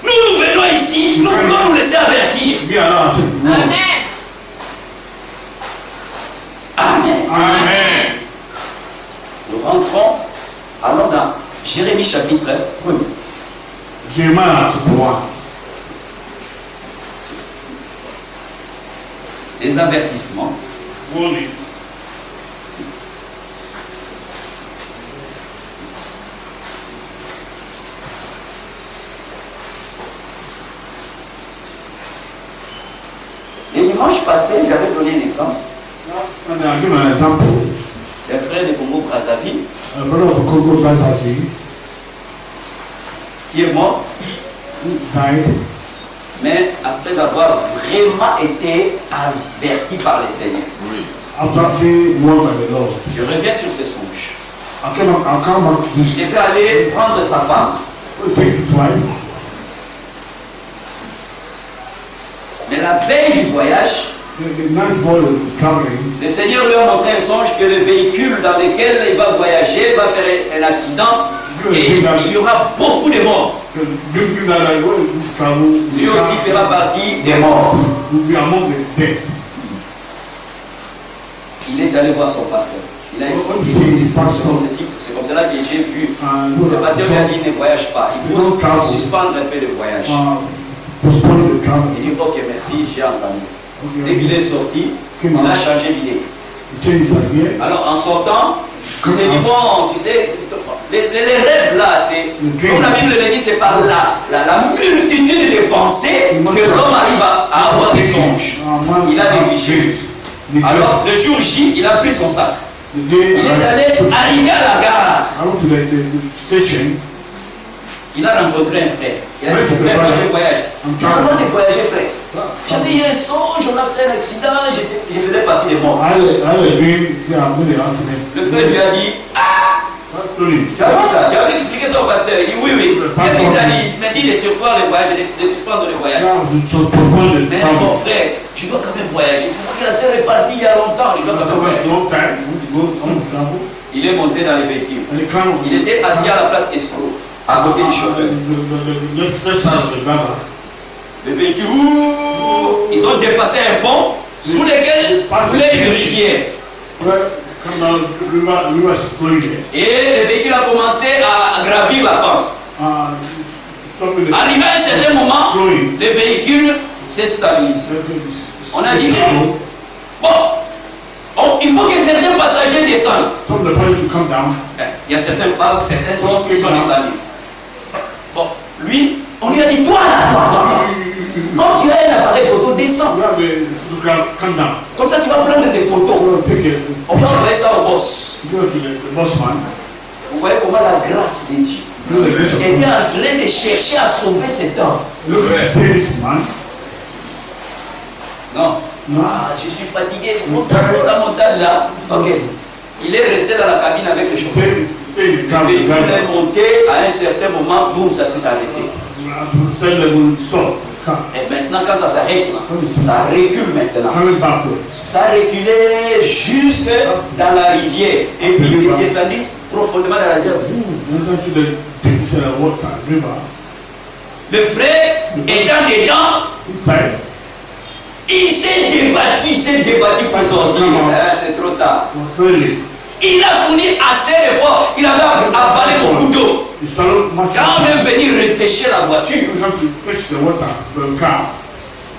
Nous venons ici, nous voulons nous laisser avertir. Amen. Jérémie chapitre 1. Jeremiah chapter 1. Les avertissements. Warning. Les dimanches passés, j'avais donné un exemple. Last Sunday, I gave an example. Un frère de Congo-Brazzaville A brother of Congo Brazzaville qui est mort, died, mais après avoir vraiment été averti par le Seigneur. after being warned by the Lord. Je reviens sur ce songe. I'll come back to this. Il devait aller prendre sa femme, Take his wife. mais la veille du voyage, The night before traveling, le Seigneur lui a montré un songe que le véhicule dans lequel il va voyager va faire un accident et il y aura beaucoup de morts. Lui aussi fera partie des morts. will be among the dead. Il est allé voir son pasteur. Il a expliqué. C'est comme cela que j'ai vu. Le pasteur lui a dit ne voyage pas. Il faut suspendre un peu le voyage. Postpone the travel. Il dit ok merci, j'ai entendu. Dès Okay. qu'il est sorti, il a changé d'idée. He changed his idea. Alors en sortant, il s'est dit bon, tu sais, les rêves là, c'est comme la Bible le dit, c'est par la multitude de pensées que l'homme arrive à avoir des songes. Il a négligé. Alors le jour J, il a pris son sac. The day Il est allé arriver à la gare. I went to the station. Il a rencontré un frère. Il a dit frère, moi je voyage. Avant de voyager, frère. J'avais eu un songe, on a fait un accident, je faisais partie des morts. I had a dream that I'm going to accident. Le frère lui a dit tu as vu ça? Tu as expliqué ça au pasteur? Il dit oui, oui. Qu'est-ce qu'il t'a dit? Il m'a dit de suspendre le voyage, de suspendre le voyage. Mais mon frère, tu dois quand même voyager. Pourquoi que la sœur est partie il y a longtemps? Je dois quand même voyager. Il est monté dans le véhicule. Il était assis à la place escroc, à côté du chauffeur. Le véhicule, ils ont dépassé un pont sous lequel coulait une rivière. Et le véhicule a commencé à gravir la pente. Arrivé à un certain moment, le véhicule s'est stabilisé. On a dit, bon, il faut que certains passagers descendent. Il y a certaines femmes, certains hommes qui sont descendus. Bon, lui, on lui a dit, toi là, toi. Quand tu as un appareil photo, descends. Comme ça, tu vas prendre des photos. On va envoyer ça au boss. Vous voyez comment la grâce de Dieu était en train de chercher à sauver cet homme. Non. Ah, je suis fatigué. Monte la montagne là. Ok. Il est resté dans la cabine avec le chauffeur. Le véhicule est monté à un certain moment, boum, ça s'est arrêté. Et maintenant, quand ça s'arrête, ça recule maintenant. Ça reculait jusque dans la rivière. Et puis il est descendu profondément dans la rivière. Le frère étant dedans, il s'est débattu pour sortir. C'est trop tard. Il a fourni assez d'efforts. Il avait avalé beaucoup d'eau. Quand on est venu repêcher la voiture,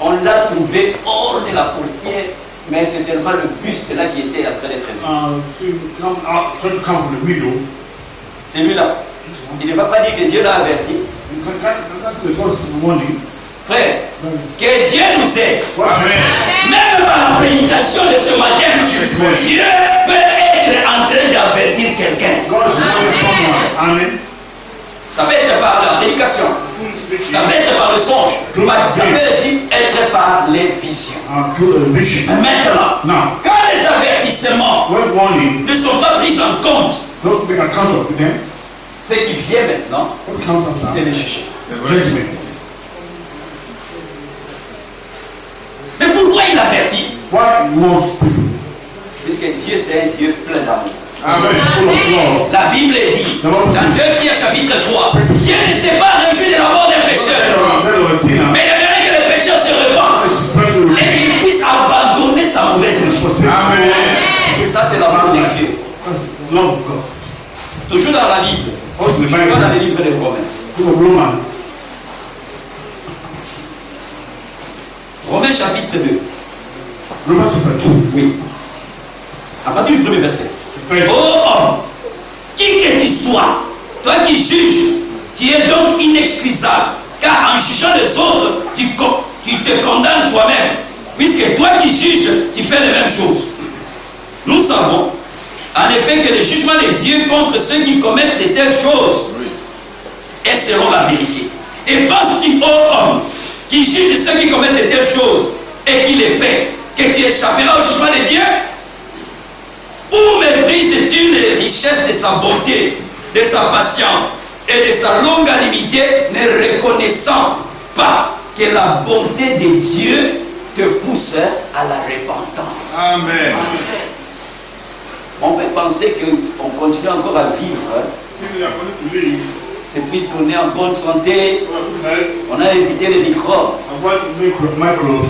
on l'a trouvé hors de la portière, mais c'est seulement le buste là qui était en train d'être vu. Celui-là. Il ne va pas dire que Dieu l'a averti. Frère, que Dieu nous aide. Même par la prédication de ce matin, Dieu peut être en train d'avertir quelqu'un. Ça peut être par la prédication, ça peut être par le songe, ça peut aussi être par les visions. Mais maintenant, quand les avertissements ne sont pas pris en compte, ce qui vient maintenant, c'est le jugement. Mais pourquoi il avertit? Puisque Dieu c'est un Dieu plein d'amour. La Bible dit dans 2 Pierre chapitre 3, Dieu ne s'est pas réjoui de la mort des pécheurs, mais il aimerait que les pécheurs se répandent et qu'ils puissent abandonner sa mauvaise vie. Ça c'est l'amour de Dieu. Toujours dans la Bible, What's the Je Bible? vois dans les livres des Romains. Book of Romans. Romains chapitre 2. Romans chapter 2. Oui. À partir du premier verset. Right. Oh homme, qui que tu sois, toi qui juges, tu es donc inexcusable. Car en jugeant les autres, tu te condamnes toi-même. Puisque toi qui juges, tu fais les mêmes choses. Nous savons, en effet, que le jugement de Dieu contre ceux qui commettent de telles choses est selon la vérité. Et penses-tu, ô homme, qui juge ceux qui commettent de telles choses et qui les fait, que tu échapperas au jugement de Dieu? Ou méprises-tu les richesses de sa bonté, de sa patience et de sa longanimité, ne reconnaissant pas que la bonté de Dieu te pousse à la repentance? Amen. On peut penser qu'on continue encore à vivre. C'est puisqu'on est en bonne santé, on a évité les microbes,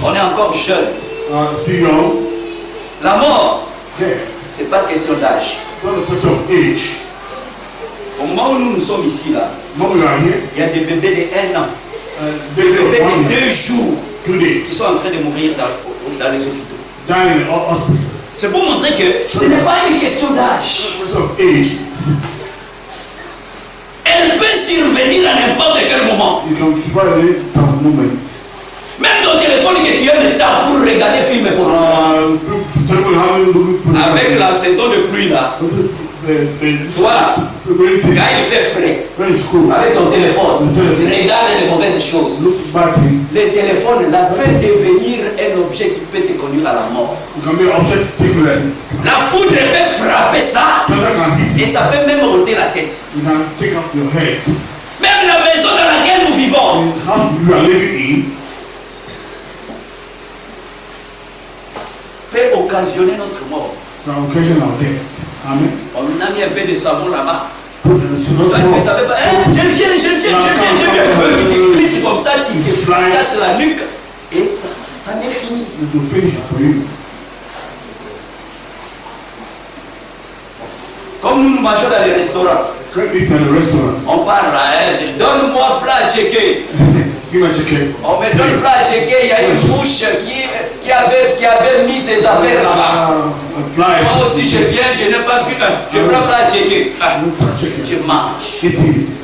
on est encore jeune. La mort, c'est pas question d'âge. Au moment où nous sommes ici, là, il y a des bébés de 1 an, des bébés de 2 jours qui sont en train de mourir dans les hôpitaux. C'est pour montrer que ce n'est pas une question d'âge. Elle peut survenir à n'importe quel moment. Même ton téléphone que tu as le temps pour regarder film pour avec la saison de pluie là. Toi, quand il fait frais, avec ton téléphone, tu regardes les mauvaises choses. Le téléphone là peut devenir un objet qui peut te conduire à la mort. La foudre peut frapper ça et ça peut même ôter la tête. Même la maison dans laquelle nous vivons peut occasionner notre mort. On a mis un peu de savon là-bas. Toi, tu ne savais pas. Je viens. Eux qui glissent comme ça, qui te cassent la nuque. Et ça n'est fini. Comme nous mangeons dans les restaurants. On parle là, donne-moi plat tchéké. On me donne plat tchéké, il y a une bouche qui avait mis ses affaires là-bas. Moi aussi je viens, je n'ai pas vu un. Je prends plat tchéké. Je mange.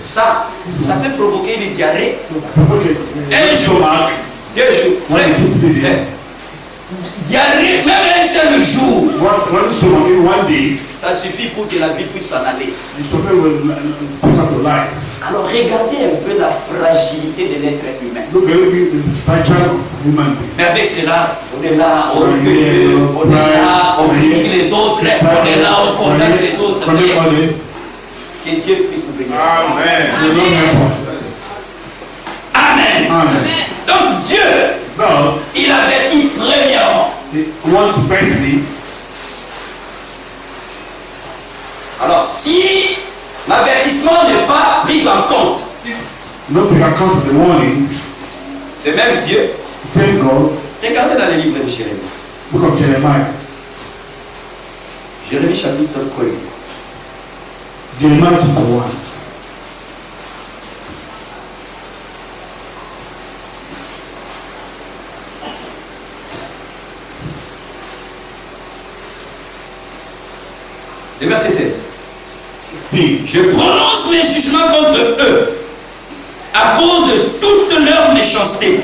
Ça peut provoquer une diarrhée. Un jour, 2 jours. Diarrhée, même un seul jour. Ça suffit pour que la vie puisse s'en aller. Alors regardez un peu la fragilité de l'être humain. Mais avec cela, on est là, on gueule, on est là, on critique les autres, on est là, on condamne les autres. Que Dieu puisse nous bénir. Amen. Donc Dieu, il avertit premièrement. Alors si l'avertissement n'est pas pris en compte, c'est même Dieu. Regardez dans les livres de Jérémie. Jérémie chapitre 1. Jeremiah chapter 1. Le verset 7. 16. Je prononce mes jugements contre eux à cause de toute leur méchanceté,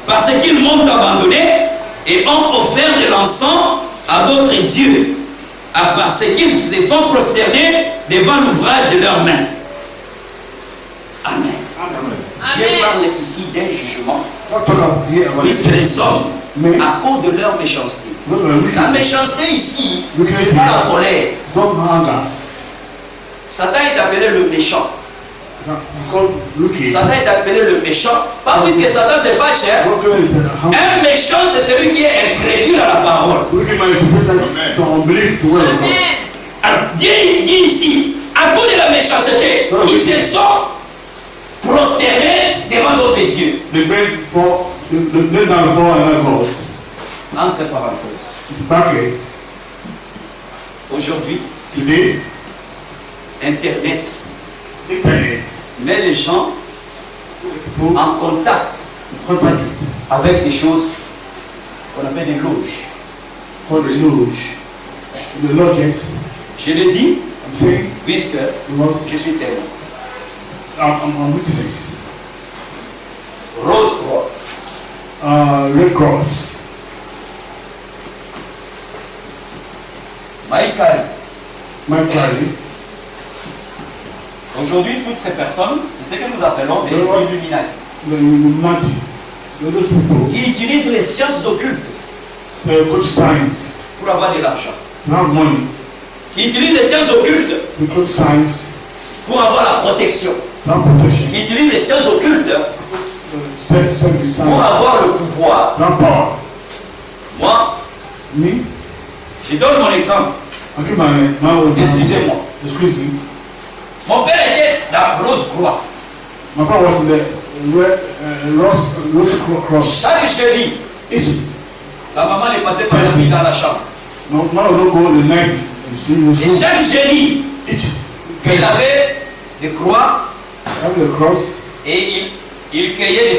parce qu'ils m'ont abandonné et ont offert de l'encens à d'autres dieux, parce qu'ils se sont prosternés devant l'ouvrage de leurs mains. Amen. Je parle ici d'un jugement, puisque les hommes, à cause de leur méchanceté. La méchanceté ici, c'est pas la colère. Satan est appelé le méchant. Satan est appelé le méchant, pas puisque Satan se fâche. Un méchant, c'est celui qui est incrédule à la parole. Alors, Dieu dit ici, à cause de la méchanceté, ils se sont prosternés devant d'autres dieux. Entre parenthèses. Aujourd'hui, Internet met les gens en contact avec des choses qu'on appelle des loges. Je le dis puisque je suis témoin. I'm witness. Rose Croix. Red Cross. Mike Carey. Aujourd'hui, toutes ces personnes, c'est ce que nous appelons des Illuminati. Qui utilisent les sciences occultes pour avoir de l'argent. Qui utilisent les sciences occultes pour avoir la protection. Qui utilisent les sciences occultes pour avoir le pouvoir. Moi, je donne mon exemple. Excusez-moi. Mon père était dans Rose Croix. Chaque jeudi, la maman est passée par la nuit dans la chambre. Et chaque jeudi, il avait des croix et il cueillait des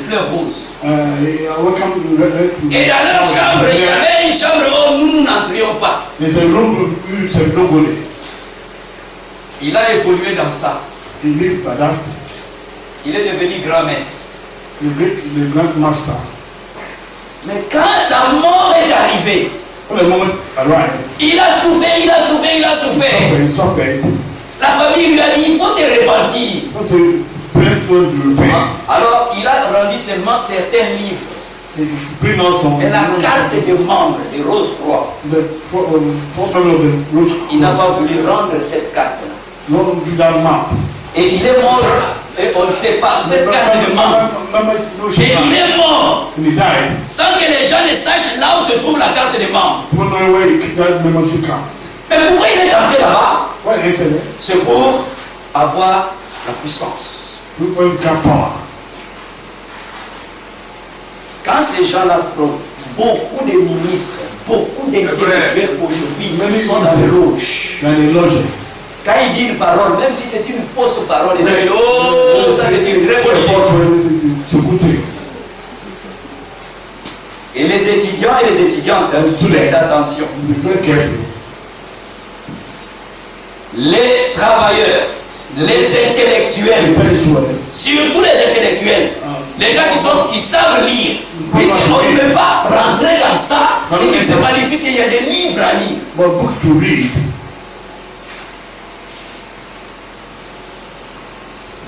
fleurs roses. Et dans leur chambre, il y avait une chambre où nous n'entrions pas. Il a évolué dans ça. Il est devenu grand maître. Mais quand la mort est arrivée, il a souffert. La famille lui a dit, il faut te repentir. Alors, il a rendu seulement certains livres. Et la carte de membre de Rose Croix. Il n'a pas voulu rendre cette carte-là. Et il est mort. Et on ne sait pas, cette carte de membre. Et il est mort. Sans que les gens ne sachent là où se trouve la carte de membre. Mais pourquoi il est entré là-bas? C'est pour avoir la puissance. Quand ces gens-là prennent beaucoup de ministres, beaucoup d'intellectuels aujourd'hui, même ils sont dans les loges. Quand il dit une parole, même si c'est une fausse parole, il dit oh, ça c'est une vraie bonne. Et les étudiants et les étudiantes, faites attention. Les travailleurs, les intellectuels, surtout les intellectuels, les gens qui savent lire, puisqu'on ne peut pas rentrer dans ça si tu ne sais pas lire, puisqu'il y a des livres à lire.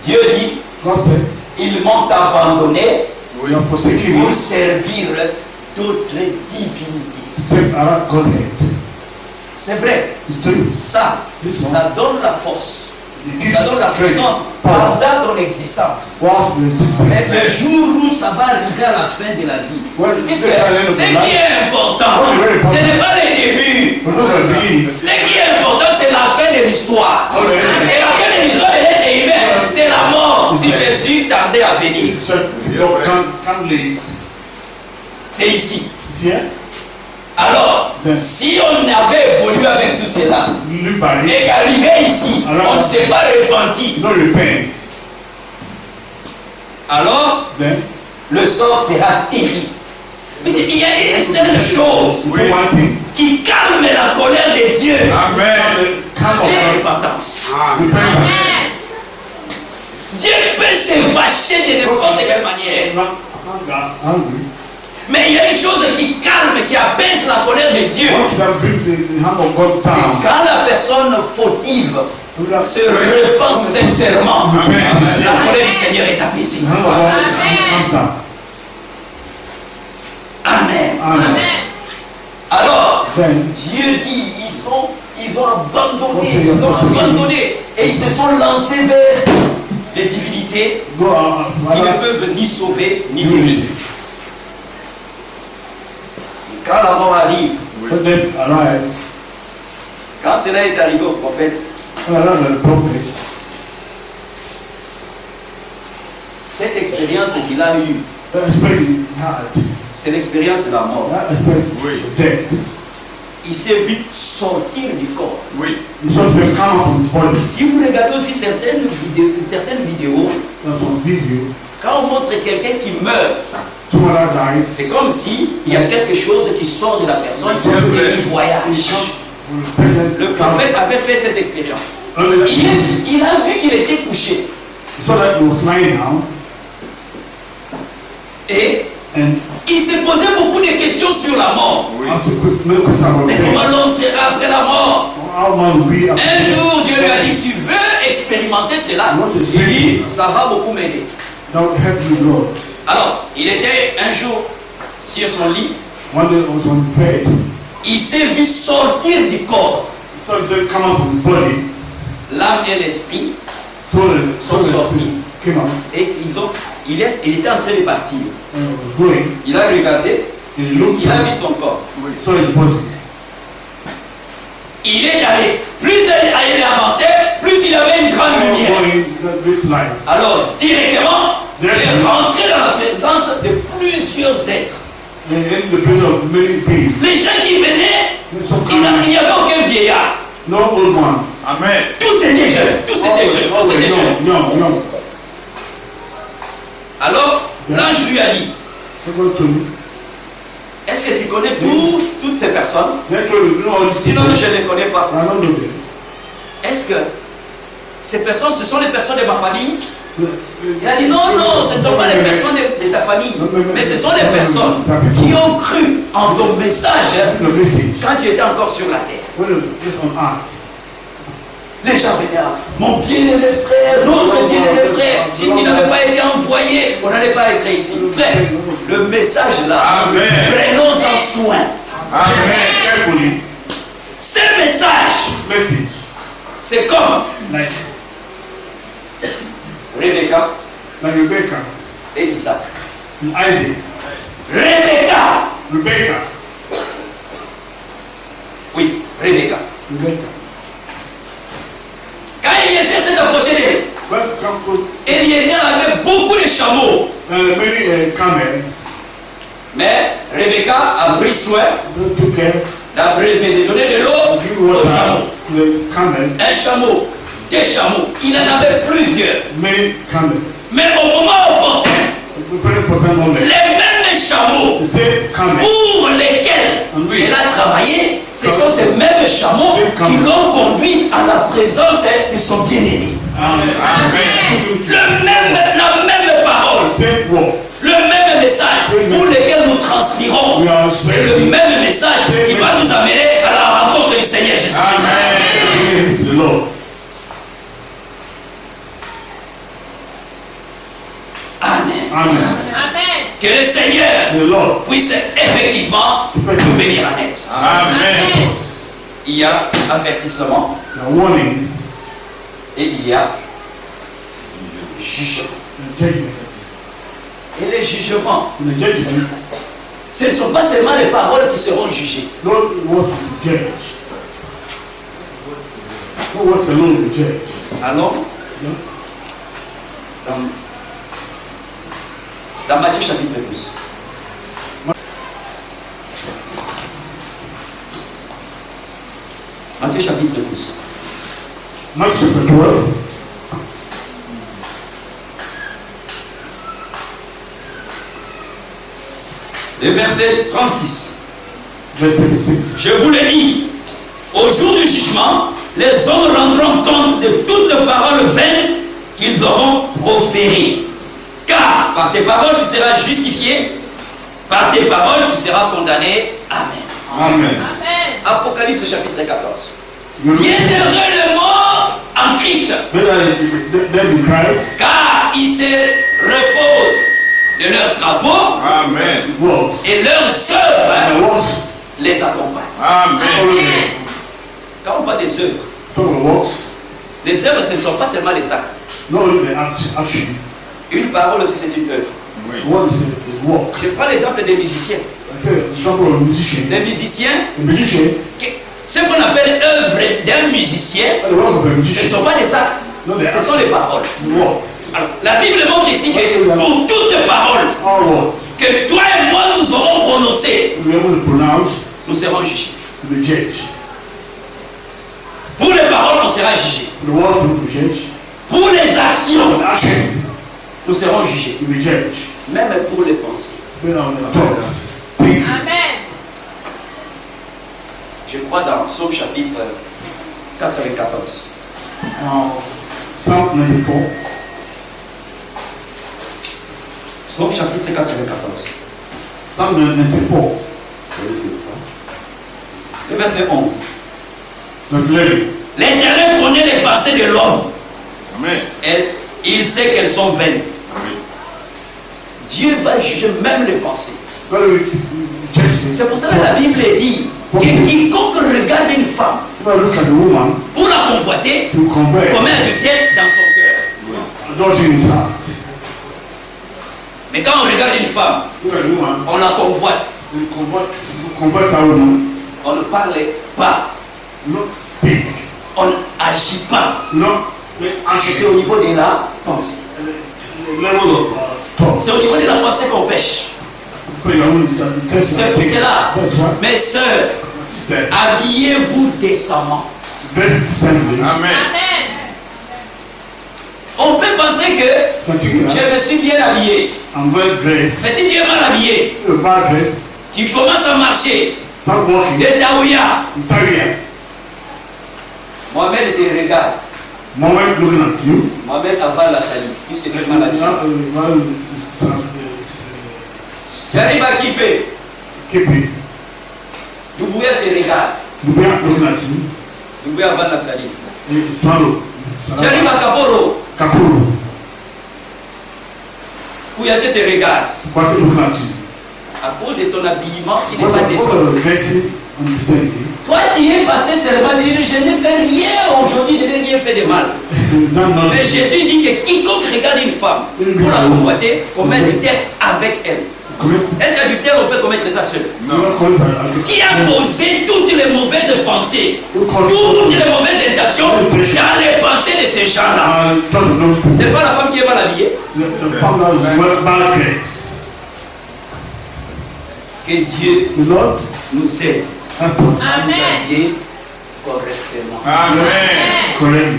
Dieu dit, ils m'ont abandonné pour servir d'autres divinités. C'est vrai. Ça donne la force. Ça donne la puissance pendant ton existence. Mais le jour où ça va arriver à la fin de la vie, ce qui est important, ce n'est pas le début. Ce qui est important, c'est la fin de l'histoire. Et la fin de l'histoire de l'être humain, c'est la mort. Si Jésus tardait à venir, c'est ici. Alors, si on avait évolué avec tout cela, et qu'arrivé ici, on ne s'est pas repenti, alors, le sort sera terrible. Mais il y a une seule chose qui calme la colère de Dieu. C'est la repentance. Dieu peut se fâcher de n'importe quelle manière. Mais il y a une chose qui calme, qui apaise la colère de Dieu. C'est quand la personne fautive se repent sincèrement. La colère du Seigneur est apaisée. Amen. Alors, Dieu dit, ils ont abandonné et ils se sont lancés vers les divinités qui ne peuvent ni sauver ni guérir. Quand la mort arrive, quand cela est arrivé au prophète, cette expérience qu'il a eue, c'est l'expérience de la mort. Il s'est vite sortir du corps. come out from his body. Si vous regardez aussi certaines vidéos, That's on video. quand on montre quelqu'un qui meurt, Someone that dies. c'est comme si il y a quelque chose qui sort de la personne et qui voyage. Le prophète avait fait cette expérience. Il a vu qu'il était couché. So that he was lying down. Et il s'est posé beaucoup de questions sur la mort. Mais comment l'homme sera après la mort? Un jour, Dieu lui a dit, tu veux expérimenter cela? Il dit, ça va beaucoup m'aider. Alors, il était un jour sur son lit. Il s'est vu sortir du corps. L'âme et l'esprit sont sortis. Et il était en train de partir. Il a regardé, il a vu son corps. Il est allé. Plus il avançait, plus il avait une grande lumière. Alors, directement, il est rentré dans la présence de plusieurs êtres. Les gens qui venaient, il n'y avait aucun vieillard. Amen. Tous étaient jeunes. Tous étaient jeunes. Alors, l'ange lui a dit, est-ce que tu connais toutes ces personnes? Il dit non, je ne les connais pas. Est-ce que ces personnes, ce sont les personnes de ma famille? Il a dit non, ce ne sont pas les personnes de ta famille, mais ce sont les personnes qui ont cru en ton message quand tu étais encore sur la terre. Les gens venaient, mon bien-aimé frère, notre bien-aimé frère, si tu n'avais pas été envoyé, on n'allait pas être ici. Frère, le message là, prenons-en soin. Amen. Ce message, c'est comme Rebecca et Isaac. Rebecca. Oui, Rebecca. Quand Eliezer s'est approché d'elle, Eliezer avait beaucoup de chameaux. Mais Rebecca a pris soin de donner de l'eau aux chameaux. Un chameau, deux chameaux. Il en avait plusieurs. Mais au moment opportun, les mêmes chameaux pour lesquels elle a travaillé, ce sont ces mêmes chameaux qui l'ont conduit à la présence de son bien-aimé. La même parole, le même message pour lequel nous transpirons, c'est le même message qui va nous amener à la rencontre du Seigneur Jésus-Christ. Amen. Que le Seigneur puisse effectivement nous venir en aide. Amen. Il y a avertissement et il y a jugement. Et les jugements, ce ne sont pas seulement les paroles qui seront jugées. Alors, dans Matthieu chapitre 12. Matthieu chapitre 12. Matthew chapter 12. Le verset 36. Verse 36. Je vous le dis, au jour du jugement, les hommes rendront compte de toutes paroles vaines qu'ils auront proférées. Car par tes paroles tu seras justifié, par tes paroles tu seras condamné. Amen. Amen. Apocalypse chapitre 14. Bienheureux le mort en Christ, car ils se reposent de leurs travaux. Amen. Et leurs œuvres les accompagnent. Amen. Quand on parle des œuvres, les œuvres ce ne sont pas seulement les actes. Une parole aussi c'est une œuvre. Je prends l'exemple des musiciens. Les musiciens, ce qu'on appelle œuvre d'un musicien, ce ne sont pas des actes, ce sont les paroles. Alors, la Bible montre ici que pour toute parole que toi et moi nous aurons prononcée, nous serons jugés. Pour les paroles, on sera sera jugé. The world will be judged. Pour les actions, The actions nous serons jugés. will be judged. Même pour les pensées. Then on the thoughts. Think. Amen. Je crois dans Psaume chapitre 94. Psalm 94. Psaume chapitre 94. Psalm 94. Le verset 11. Verse 11. L'Éternel connaît les pensées de l'homme. Amen. Il sait qu'elles sont vaines. Amen. Dieu va juger même les pensées. God will judge this. C'est pour ça que la Bible dit que quiconque regarde une femme If I look at the woman pour la convoiter, to convert commet adultère dans son cœur. adultery in his heart. Mais quand on regarde une femme, Look at the woman, on la convoite. you convert that woman, On ne parle pas, not speak, on n'agit pas. not the C'est au action, niveau de la pensée. the level of thought. C'est au niveau de la pensée qu'on pêche. But your own is at the test of C'est là. That's why, Mes sœurs, sister, habillez-vous décemment. best descendant. Amen. Amen. On peut penser que Continue. je me suis bien habillé. I'm well dressed. Mais si tu es mal habillé, You're bad dressed. tu commences à marcher. Start walking. De taouya. You tarry here. Mohamed te regarde. Moment looking at you. Mohamed avale la salive, puisque tu es mal habillé. J'arrive à Kipé. Keep it. Doubouès te regarde. You be looking at you. Doubouès avale la salive. Swallow. J'arrive à Kaporo. Kapuru. Kouyaté te regarde. What looking at you? À cause de ton habillement qui n'est What pas décent. the dressing on the same day? Toi, tu es passé seulement, tu dis, je n'ai fait rien aujourd'hui, je n'ai rien fait de mal. Done Mais nothing. Jésus dit que quiconque regarde une femme pour la convoiter, commet adultère avec elle. Est-ce qu'adultère, on peut commettre ça seul? You are called a- Qui a causé toutes les mauvaises pensées, You call toutes les mauvaises intentions dans les pensées de ces gens-là? Thought of those people. C'est pas la femme qui est mal habillée. The founder is well bad dressed. Que Dieu The Lord nous aide help us. à nous Amen. habiller correctement. Amen. Correctly.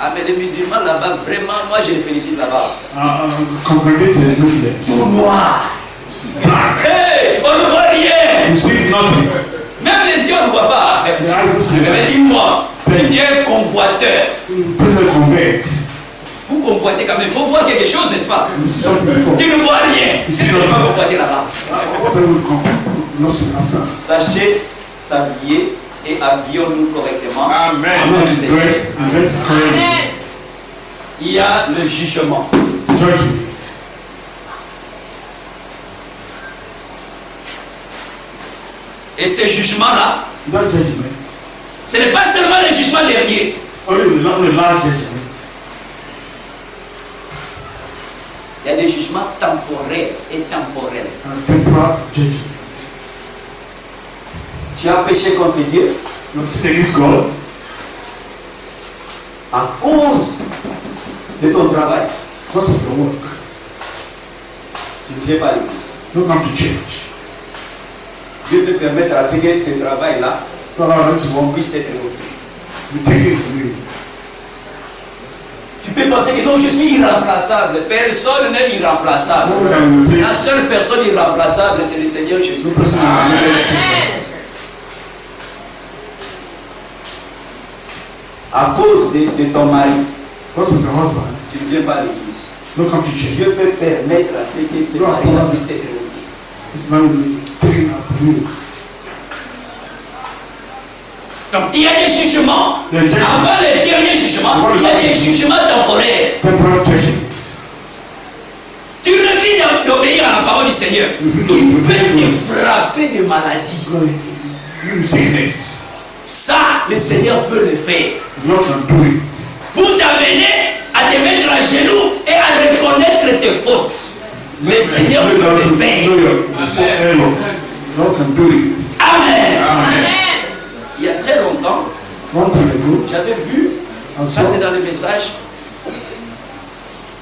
Ah, mais les musulmans là-bas, vraiment, moi je les félicite là-bas. Congregate the Muslims. Tout noir. Black. Hey, on ne voit rien. You see nothing. Même les yeux, on ne voit pas. The eyes see Mais that. dis-moi, tu es un convoiteur. President convert. Vous convoitez quand même, il faut voir quelque chose, n'est-ce pas? You see something before. Tu ne vois rien. Tu ne peux pas convoiter là-bas. What I will come. Nothing after. Sachez s'habiller et habillons-nous correctement. I'm Amen. not dressed and that's correct. Amen. Il y a le jugement. Judgment. Et ce jugement-là, That judgment. ce n'est pas seulement le jugement dernier. Only the last judgment. Il y a des jugements temporaires et temporels. Temporal judgment. Tu as péché contre Dieu You have sinned against God à cause de ton travail. because of your work. Tu ne viens pas à l'église. Don't come to church. Dieu peut permettre à ce que ce travail-là God allows this work puisse être ôté. be taken from you. Tu peux penser que non, je suis irremplaçable. Personne n'est irremplaçable. No one can La replace. seule personne irremplaçable, c'est le Seigneur Jésus. No person can replace. Amen. À cause de ton mari, Because of the husband, tu ne viens pas à l'église. don't come to church. Dieu peut permettre à ce que ce mari-là puisse être ôté. This man will be taken out from you. Donc, il y a des jugements. The judgment. Avant les derniers jugements, il y a des jugements temporaires. Temporal judgment. Tu refuses d'obéir à la parole du Seigneur. Il peut te frapper de maladie. You sickness. Ça, le Seigneur peut le faire. The Lord can do it. Pour t'amener à te mettre à genoux et à reconnaître tes fautes. Le Seigneur peut le faire. The Lord can do it. Amen. Amen. Il y a très longtemps, One time ago, j'avais vu, I ça c'est saw dans le message,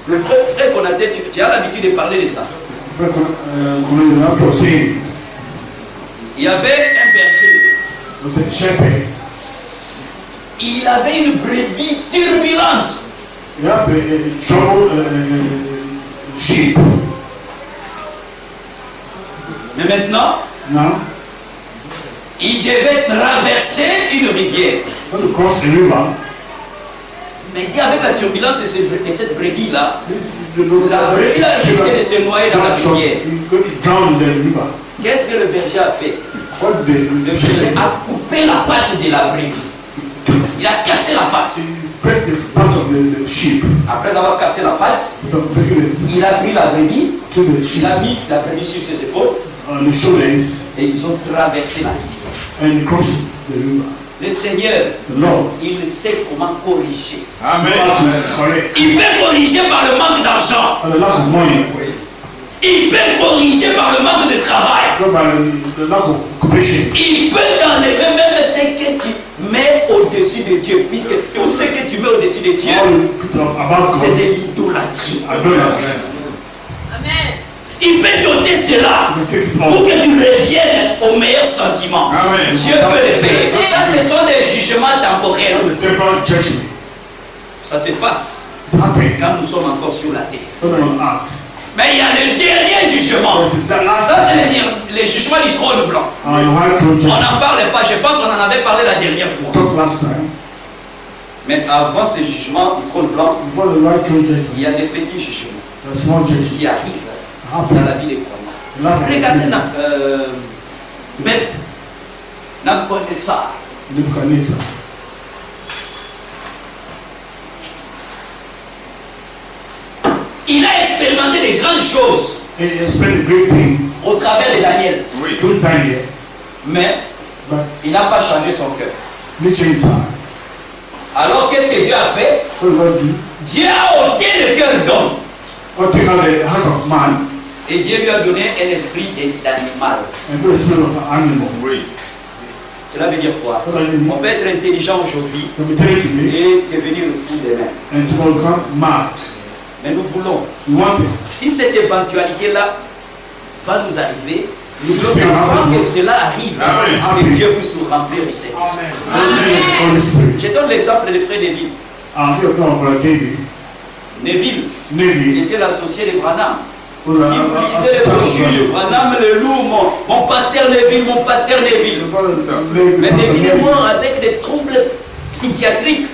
le frère Konaté, tu as l'habitude de parler de ça. Commander saying Il y avait un berger it was a shepherd Il avait une brebis turbulente. You have a trouble sheep. Mais maintenant, Now, il devait traverser une rivière. want to cross a river. Mais dit avec la turbulence de cette brebis-là, The la brebis-là risquait de se noyer dans la rivière. He's going to drown in the river. Qu'est-ce que le berger a fait? What did Le berger a coupé la patte de la brebis. Il a cassé la patte. he break the part of the sheep? Après avoir cassé la patte, il a pris la brebis, To the sheep il a mis la brebis sur ses épaules on the shoulders et ils ont traversé la rivière. and he crossed the river. Le Seigneur, The Lord, il sait comment corriger. Amen. Correct. Il peut corriger par le manque d'argent. And the lack of money, Il peut corriger par le manque de travail. not by the lack of occupation. Il peut t'enlever même ce que tu mets au-dessus de Dieu. Puisque tout ce que tu mets au-dessus de Dieu, All you put about c'est God, de l'idolâtrie. idolatry. Il peut t'ôter cela You take it pour off. que tu reviennes au meilleur sentiment. Amen. Dieu peut le faire. Ça, ce sont des jugements temporels. The temporal judgment. Ça se passe It's happening. quand nous sommes encore sur la terre. Not on earth. Mais il y a le dernier jugement. There's that last Ça, c'est le jugement du trône blanc. the white throne On judgment. n'en parlait pas. Je pense qu'on en avait parlé la dernière fois. Talk last time. Mais avant ce jugement du trône blanc, Before the white throne il judgment, y a des petits jugements the small judgment qui arrivent dans happen. la vie des croyants. The last one. Regardez Nabucodonosor. Nebuchadnezzar. Il a expérimenté des grandes choses He experienced great things au travers de Daniel. Oui. through Daniel, Mais but il n'a pas changé son cœur. he changed his heart. Alors qu'est-ce que Dieu a fait? What did God do? Dieu a ôté le cœur d'homme. God take out the heart of man Et Dieu lui a donné un esprit d'animal. and put the spirit of an animal. Oui. Cela veut dire quoi? What does it On mean? peut être intelligent aujourd'hui Let me tell you today, et devenir fou demain. and tomorrow become mad. Mais nous voulons, You want it? si cette éventualité-là va nous arriver, nous It's devons still avant que happening. cela arrive, Amen. que Dieu puisse nous remplir de cet esprit. Holy Spirit. Je donne l'exemple de frère Neville. Here we go, Brother David. Neville, il Navy. était l'associé de Branham. Who Si vous lisez le brochure, Branham le loue, mon pasteur Neville, mon pasteur Neville. Mais Neville est mort avec des troubles psychiatriques,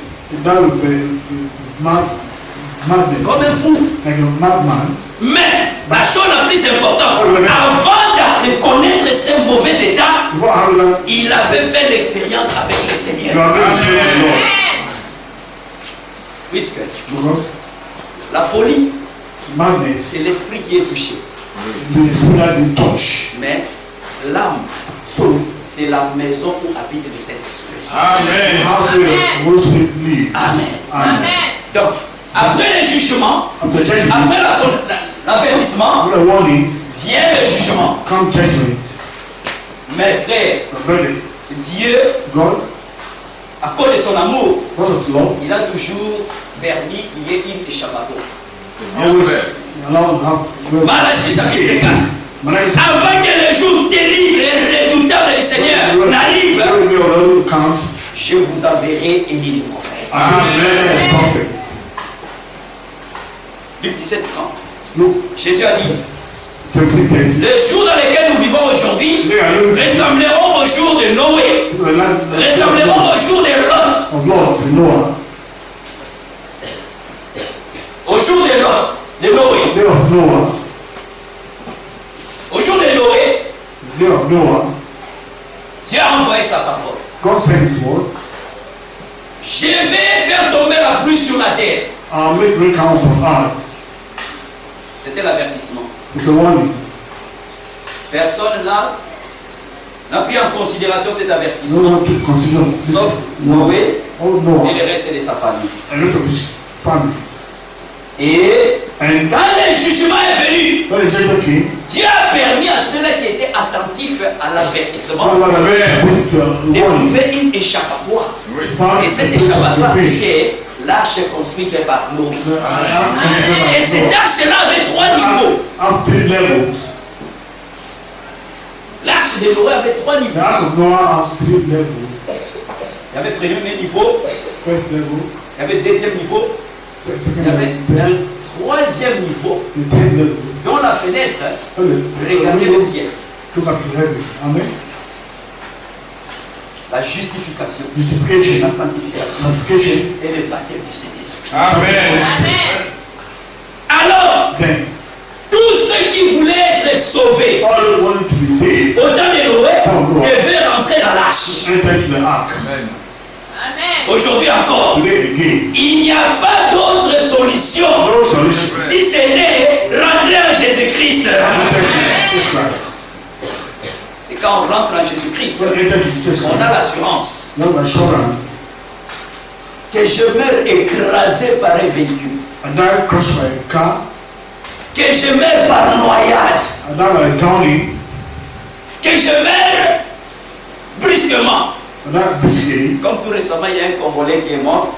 Madness. comme un fou. Like a madman. Mais la chose la plus importante, avant de connaître ces mauvais états, Before Allah, il avait fait l'expérience avec le you Seigneur. are very sure of the Lord. Puisque Because la folie, madness, c'est l'esprit qui est touché. the spirit has been touched. Mais l'âme, So, c'est la maison où habite le Saint-Esprit. the Amen. house where the Holy Spirit lives. Amen. Amen. Donc, après le jugement, After judgment, après l'avertissement, after the warnings, vient le jugement. come judgment. Mes frères, My brothers, Dieu, God, à cause de son amour, because of His love, il a toujours permis qu'il y ait une échappatoire. always allow to have Malachie chapitre 4. Malachi Avant que le jour terrible et redoutable du Seigneur n'arrive, counts. je vous enverrai Élie les prophètes. Amen. Prophet. Luc 17, 30. Look, Jésus a dit, 17:30. les jours dans lesquels nous vivons aujourd'hui They are living ressembleront au jour de Noé, the land ressembleront au jour de Lot, of Lord, Noah, au jour de Lot, de Noé, day of Noah, au jour de Noé. day of Noah. Dieu a envoyé sa parole. God sent His word. Je vais faire tomber la pluie sur la terre. I'll make rain come from earth. C'était l'avertissement. It's a warning. Personne n'a pris en considération cet No avertissement, one took consideration of this sauf word. Noé Oh et Noah le reste de sa famille. and the rest of his family. Et And quand le jugement est venu, when the judgment came, Dieu a permis à ceux-là qui étaient attentifs à l'avertissement God allowed to de warning. trouver une échappatoire. Oui. Found Et the cette place of échappatoire the fish. était l'arche construite par Noé. Et The cette arche-là avait 3 niveaux. Up 3 levels. L'arche de Noé avait 3 The niveaux. ark of Noah has 3 levels. Il y avait premier niveau. First level. Il y avait deuxième niveau. Second Il y avait level. un troisième niveau. The third level. Dans la fenêtre, The regardez le ciel. Look up to heaven. Amen. La justification, Justification. la sanctification Sanctification. et le baptême du Saint-Esprit. Amen. Alors, Then tous ceux qui voulaient être sauvés all who wanted to be saved au temps de Noé devaient rentrer dans l'arche. enter to the ark. Aujourd'hui encore, Today again. il n'y a pas d'autre solution No solution. si ce n'est rentrer en Jésus-Christ. Enter to Jesus Christ. Et quand on rentre en Jésus-Christ, When enter to Jesus on a Christ. l'assurance No assurance. que je meurs écrasé par un véhicule, And die crushed by a car. que je meurs par noyade, And die by drowning. que je meurs brusquement. And die basically. Comme tout récemment, il y a un Congolais qui est mort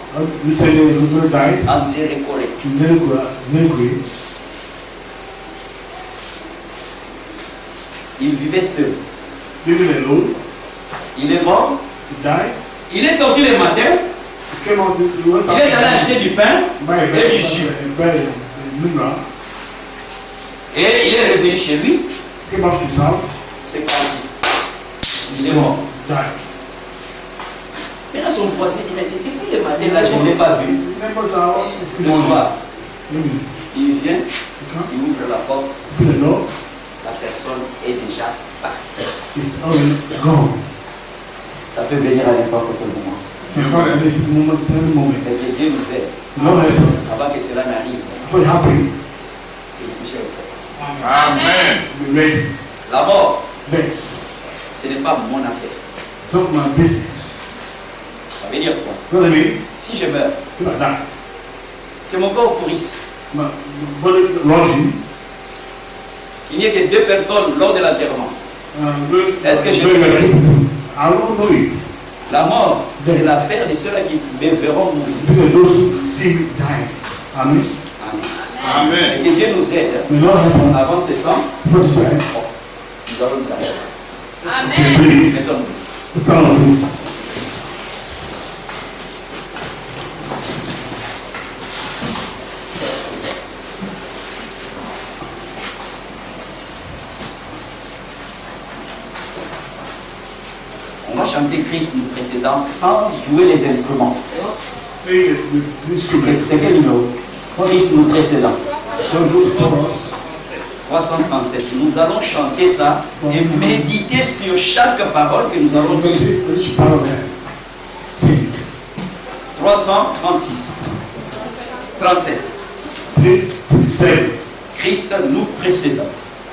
Recently, a doctor died en Zérékoré. in Zerigui. Il vivait seul. Living alone. Il est mort. He died. Il est sorti le matin. He came out. He went Il out. est allé acheter du pain Buy a et du jus. mineral. Et il est revenu chez lui. Came back to his house. C'est parti. Il est mort. Died. Maintenant, son voisin dit, mais depuis le matin, là, je ne l'ai pas vu. Neighbors house. It's Le morning. soir, Maybe. il vient, He come. il ouvre la porte. Open the door. La personne est déjà partie. It's already gone. Ça peut venir à n'importe quel moment. You can't at any moment, any moment. Mais que Dieu nous aide Lord help us. avant que cela n'arrive. Before it happens, Que nous puissions être prêts. Amen. be ready. La mort, Death. ce n'est pas mon affaire. It's not my business. Ça veut dire quoi? You know what I mean? Si je meurs, If I die, que mon corps pourrisse, my body rotting. qu'il n'y ait que 2 personnes lors de l'enterrement. Est-ce que je I peux? don't know it. La mort, c'est l'affaire de ceux-là qui me verront mourir. Because those who see me die. Amen. Amen. Amen. Et que Dieu nous aide. The Lord help us. Avant ce temps, For this time, nous allons nous arrêter. please. Mettons-nous. Stand up, please. On va chanter Christ nous précédant sans jouer les instruments. Play the instrument. C'est quel numéro? Christ nous précédant. Don't do it for us. 337. Nous allons chanter ça et méditer sur chaque parole que nous allons dire. Each paragraph. Sing. 336. 37. Page 27. Christ nous précédant.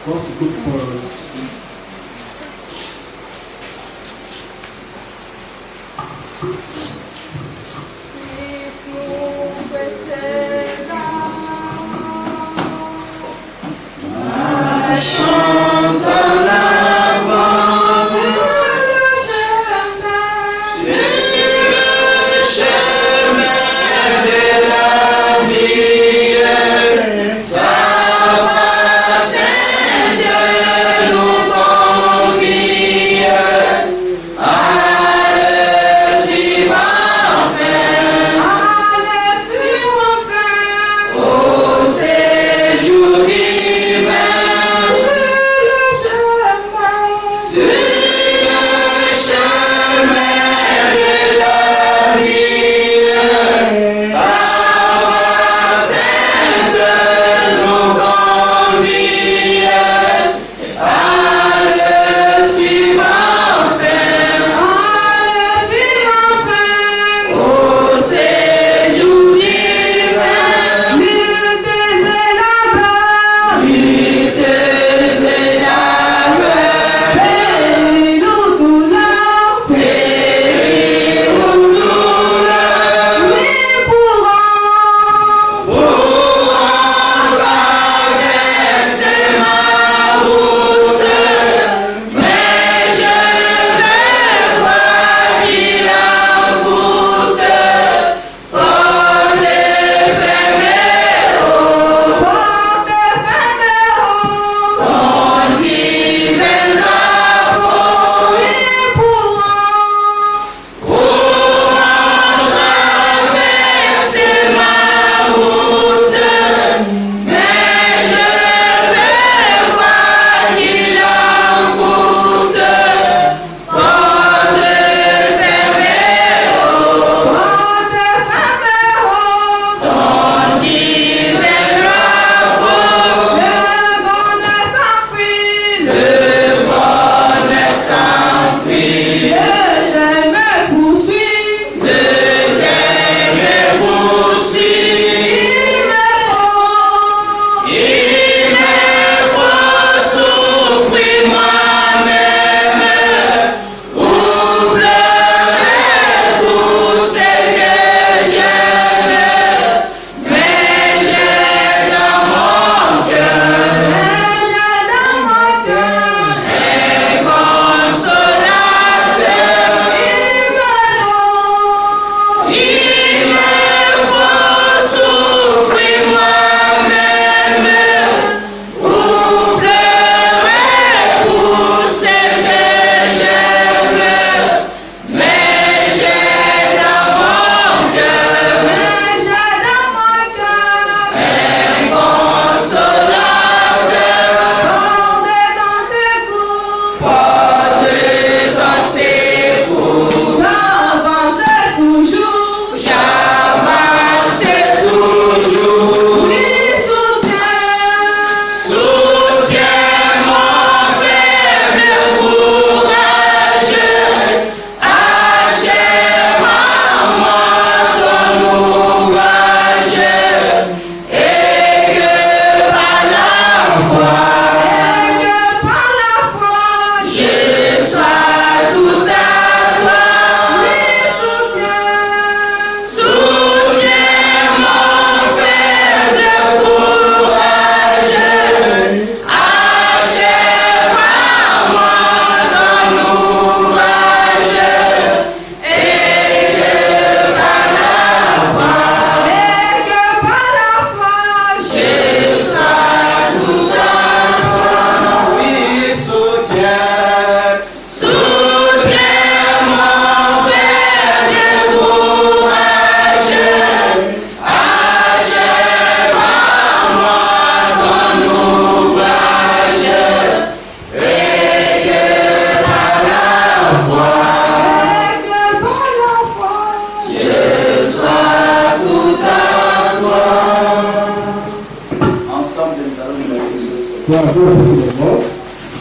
What's good for us? Suivant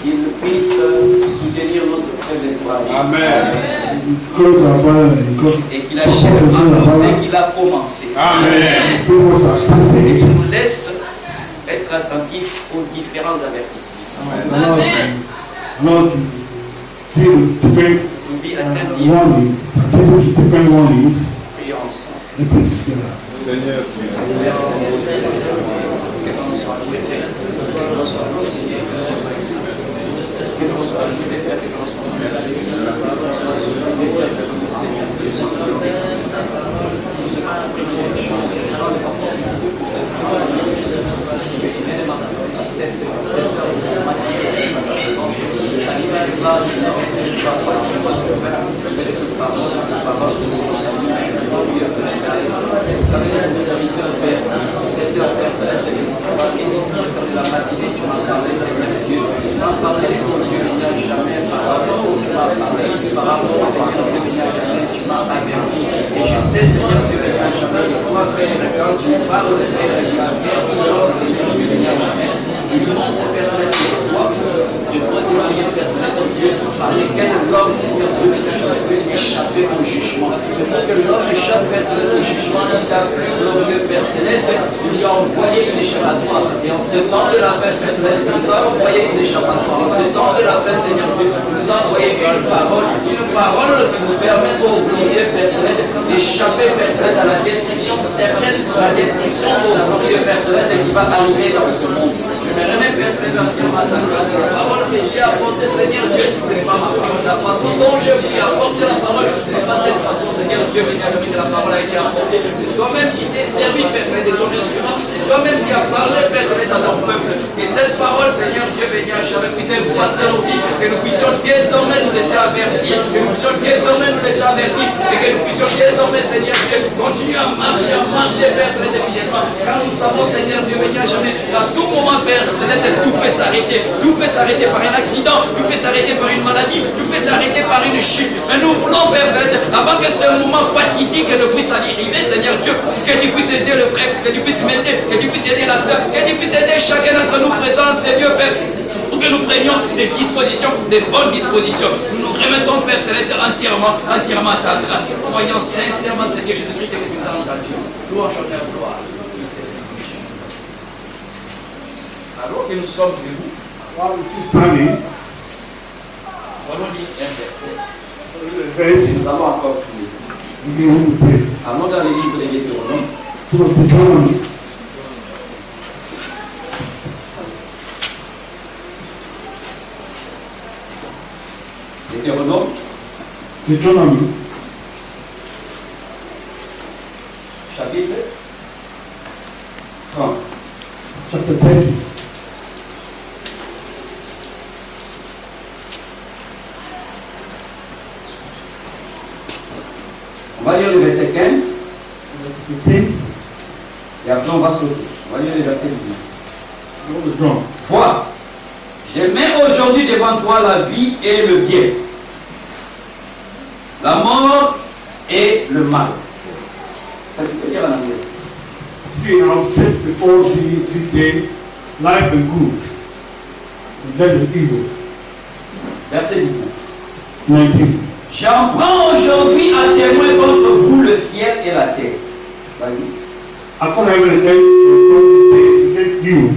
qu'il puisse soutenir notre frère de courage. Amen. Et qu'il achève à ce qu'il a commencé. Amen. Et qu'il nous laisse être attentifs aux différents avertissements. Lord, see the different warnings, different warnings, Prions ensemble. and put it together. Seigneur. Et je sais, Seigneur, que tu n'as jamais une fois fait quand tu parles de Père, tu as fait Seigneur, que tu n'as jamais. Il montre, Père, les voies de vos moyens, Père, de Dieu, par lesquels l'homme, Père, peut échapper au jugement. Il faut que l'homme échappe, Père, au jugement qui t'a plu, glorieux Père Céleste. Il lui a envoyé une échappatoire. Et en ce temps de la fête, Père Céleste, il nous a envoyé une échappatoire. En ce temps de la fête, Seigneur Dieu, il nous a envoyé une parole qui nous permet, au glorieux Père Céleste, d'échapper, Père Céleste, à la destruction certaine, la destruction au glorieux Père Céleste qui va arriver dans ce monde. Je me remets, Père Céleste, à ta grâce. La parole que j'ai apportée, Seigneur Dieu, ce n'est pas ma parole. La façon dont je puis apporter la parole, ce n'est pas cette façon, Seigneur Dieu, mais la parole a été apportée. C'est toi-même qui t'es servi, Père Céleste, de ton instrument. C'est toi-même qui as parlé, Père Céleste, à ton peuple. Et cette parole, Seigneur Dieu, béni à jamais, puisse impacter dans nos vies, que nous puissions désormais nous laisser avertir, que nous puissions désormais nous laisser avertir, et que nous puissions désormais, Seigneur Dieu, continuer à marcher, Père Céleste, fidèlement. Car nous savons, Seigneur Dieu, béni à jamais, qu'à tout moment, Père Céleste, tout peut s'arrêter. Tout peut s'arrêter par un accident, tout peut s'arrêter par une maladie, tout peut s'arrêter par une chute. Mais nous voulons, Père Céleste, avant que ce moment fatidique ne puisse arriver, Seigneur Dieu, que tu puisses aider le frère, que tu puisses m'aider, que tu puisses aider la soeur, que tu puisses aider chacun d'entre nous présents, Seigneur Père, pour que nous prenions des dispositions, des bonnes dispositions. Nous nous remettons, Père Céleste, entièrement à ta grâce, croyant sincèrement, Seigneur Jésus-Christ, que tu nous as entendus. Louange, honneur, gloire. Alors que nous sommes debout, While we see standing, allons lire un verset. verse, Nous allons encore prier. we will pray. Allons dans le livre de Deutéronome. To Deuteronomy, Deutéronome, Deuteronomy, chapitre 30. chapter 30. On va lire le verset 15 Verse 15. et après on va sauter. On va lire le verset 19. Go to drum. Vois, je mets aujourd'hui devant toi la vie et le bien, la mort et le mal. Ça, tu peux dire en anglais. See, I will set before thee this day life and good, and death and evil. Verset 19. 19. J'en prends aujourd'hui à témoin contre vous le ciel et la terre. Vas-y. Upon heaven and earth against you,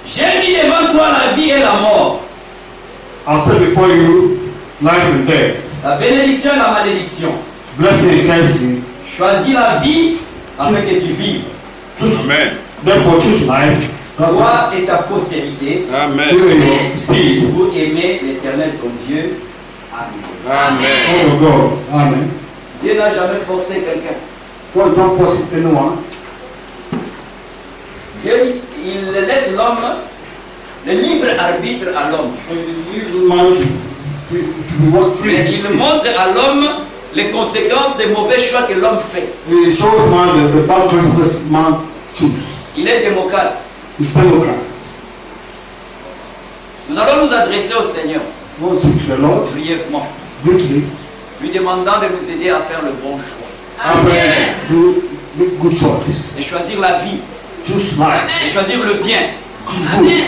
J'ai mis devant toi la vie et la mort, I'll set before you life and death, la bénédiction et la malédiction. blessing and cursing. Choisis la vie afin que tu vives. Choose, Amen. therefore choose life, Toi et ta postérité, Amen. you and your seed. pour aimer l'Éternel ton Dieu. Amen. Amen. Oh God, amen. Dieu n'a jamais forcé quelqu'un. God don't force anyone. Dieu, il laisse l'homme, le libre arbitre à l'homme. And you man to walk Mais free. il montre à l'homme les conséquences des mauvais choix que l'homme fait. It shows man the bad consequences man choose. Il est démocrate. He's Democrat. Nous allons nous adresser au Seigneur Go and speak to the Lord brièvement, briefly. lui demandant de nous aider à faire le bon choix, Amen. Do make good choice. de choisir la vie, choose life. De choisir le bien. Amen.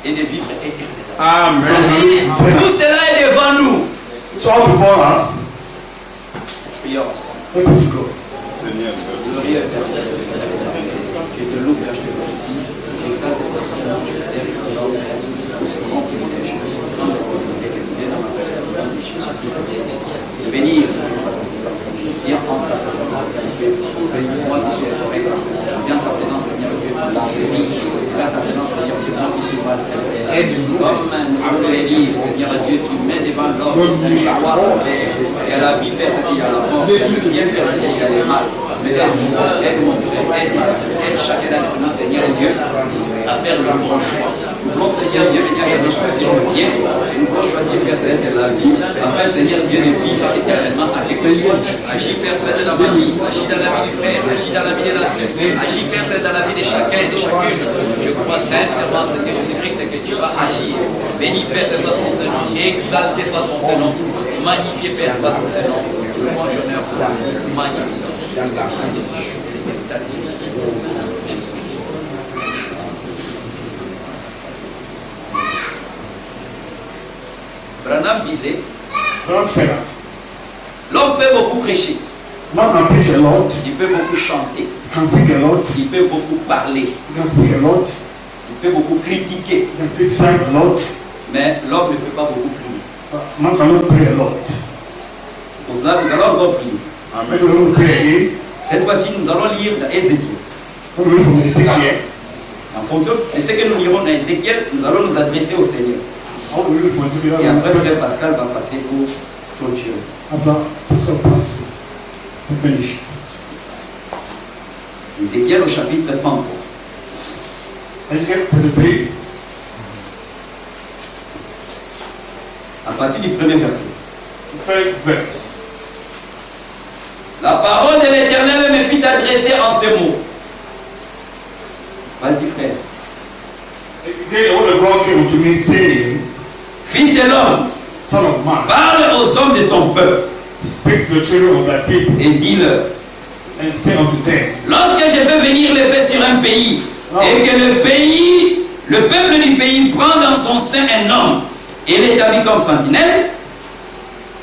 Et de vivre éternellement. Amen. Tout cela est devant nous. It's all before us. Prions ensemble. Let us go. Glorieux Père Saint-Dieu, je te loue, Père, je te glorifie. J'exalte ton Seigneur, je t'aime, je t'adore. Nous serons privilèges, nous serons grands de que tu viennes dans ma personne, de bénir. Viens en ta présence, moi qui suis adoré. Viens ta présence, Seigneur Dieu, pour nous bénir. Viens ta présence, Seigneur Dieu, moi qui suis mal fait. Aide-nous, comme nous le bénir, Seigneur Dieu, tu mets devant l'homme un choix à faire. Il y a la vie, Père, il y a la mort. Viens, Père, il y a les mal. Mais aide mon frère, aide ma soeur, aide chacun d'entre nous, Seigneur Dieu, à faire le bon choix. Nous voulons, Seigneur Dieu, venir à choisir le bien. Nous voulons choisir, Père, de la vie, afin, Seigneur Dieu, de vivre éternellement avec toi. Agis, Père, de la famille, agis dans la vie du frère, agis dans la vie de la soeur, agis, Père, dans la vie de chacun et de chacune. Je crois sincèrement, Seigneur Jésus-Christ, que tu vas agir. Béni, Père, soit ton nom, exalté soit ton nom, magnifié, Père, soit ton nom. Louange, honneur, magnificence. Branham disait, l'homme peut beaucoup prêcher, One can preach a lot, il peut beaucoup chanter, can sing a lot, il peut beaucoup parler, can speak a lot, il peut beaucoup critiquer, can criticize a lot, mais l'homme ne peut pas beaucoup prier. man cannot pray a lot. Pour cela, nous allons encore prier. When we will pray again, Cette fois-ci, nous allons lire dans Ézéchiel. when we read from Ezekiel, En fonction de ce que nous lirons dans Ézéchiel, nous allons nous adresser au Seigneur. how we read from Ezekiel, Et après, Frère Pascal va passer pour clôturer. after Pastor Pass, we finish. Ézéchiel au chapitre 33. Ezekiel 33, À partir du premier verset. the first verse. La parole de l'Éternel me fut adressée en ces mots. Vas-y, frère. Again, the word of God came to me saying, Fils de l'homme, Son of man, parle aux hommes de ton peuple speak to the children of thy people, et dis-leur. and say unto them, Lorsque je fais venir l'épée sur un pays et que le peuple du pays prend dans son sein un homme et l'établit comme sentinelle,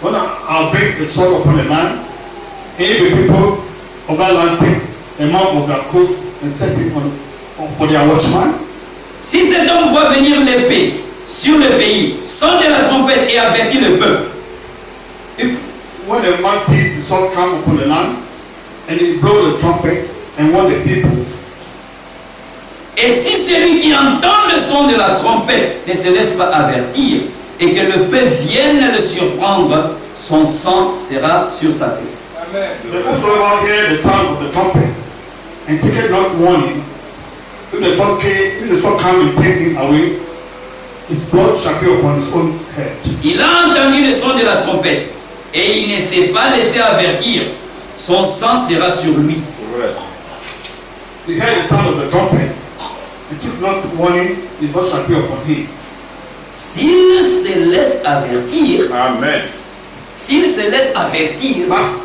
when I'll bring the sword upon the land, and the people of that land take a man of their coast and set him on for their watchman. si cet homme voit venir l'épée sur le pays, sonne la trompette et avertit le peuple. If when the man sees the sword come upon the land, and he blow the trumpet and warn the people, Et si celui qui entend le son de la trompette ne se laisse pas avertir et que le peuple vienne le surprendre, son sang sera sur sa tête. the whosoever hear the sound of the trumpet and taketh not warning, if the sword come and take him away, his blood shall be upon his own head. Il a entendu le son de la trompette et il ne s'est pas laissé avertir, son sang sera sur lui. He heard the sound of the trumpet and took not warning, his blood shall be upon him. S'il se laisse avertir, Amen. s'il se laisse avertir, But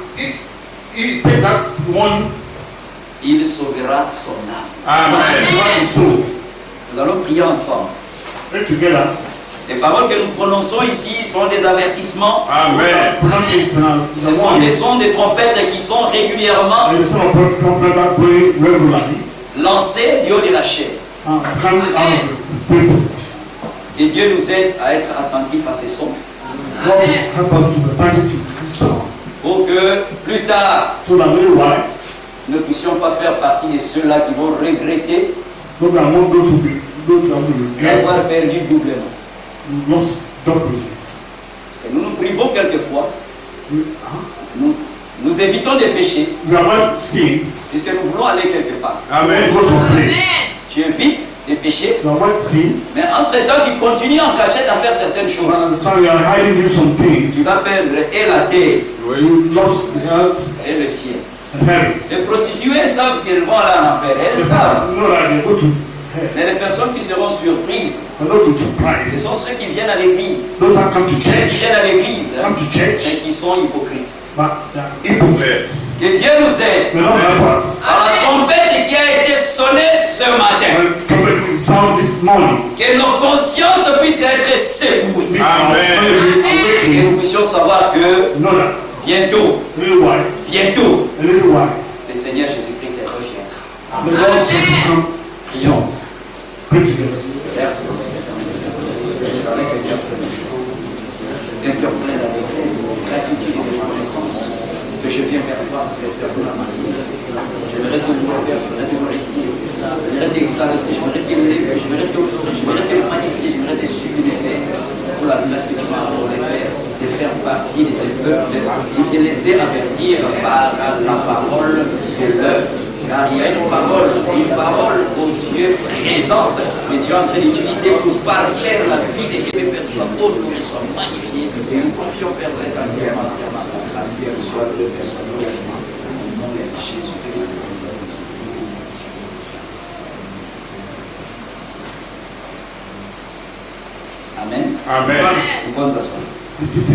he take that warning, il sauvera son âme. Amen. not his soul. Nous allons prier ensemble. Pray together. Les paroles que nous prononçons ici sont des avertissements. Amen. Pronounce it now. Ce sont des sons de trompettes qui sont régulièrement And the sound of trumpet are going regularly. lancés du haut de la chair. Coming out of the pulpit. Que Dieu nous aide à être attentifs à ces sons God help us to be attentive to this sound, pour que plus tard so that very while, nous ne puissions pas faire partie de ceux-là qui vont regretter not that among those who have d'avoir regret, perdu doublement. lost doubly. Parce que nous nous privons quelquefois, nous évitons des péchés We are not sin. puisque nous voulons aller quelque part. Amen. Go some place. Tu évites des péchés, We are not sin. mais entre-temps tu continues en cachette à faire certaines But choses. at the time we are hiding you some Tu things. vas perdre et la terre You lost the earth et le ciel. and heaven. Les prostituées savent qu'elles vont aller en enfer, elles savent. You know that they go to hell. Mais les personnes qui seront surprises, But not to ce surprise. sont ceux qui viennent à l'église. Those that come to Ceux qui church, viennent à l'église, come to church, mais qui sont hypocrites. but they are hypocrites. Que Dieu nous aide. They don't help us. Par la trompette qui a été sonnée ce matin. When the trumpet will sound this morning. Que nos consciences puissent être secouées. Amen. Que nous puissions savoir que Know that. bientôt, A little while. bientôt, A little while. le Seigneur Jésus-Christ reviendra. The Lord Jesus will come. Prions. Pray together. Père Céleste, vous savez que Dieu un cœur plein d'allégresse, de gratitude et de reconnaissance, que je viens vers toi, Père de la matinée. J'aimerais te louer, Père, j'aimerais te glorifier, j'aimerais t'exalter, j'aimerais t'élever, j'aimerais t'honorer, j'aimerais te magnifier, j'aimerais te sublimer, Père, pour la grâce que tu m'as accordée, Père, de faire partie de ce peuple qui s'est laissé avertir par la parole de l'œuvre. Car il y a une parole, oh Dieu, présente, mais tu es en train d'utiliser pour parfaire la vie de Dieu, Père, soit honoré, soit magnifié. Et nous confions, Père, entièrement ta grâce, Père, soit le Père, soit glorifié. Au nom de Jésus-Christ. Amen. Amen. Vous pouvez vous asseoir. Visitez.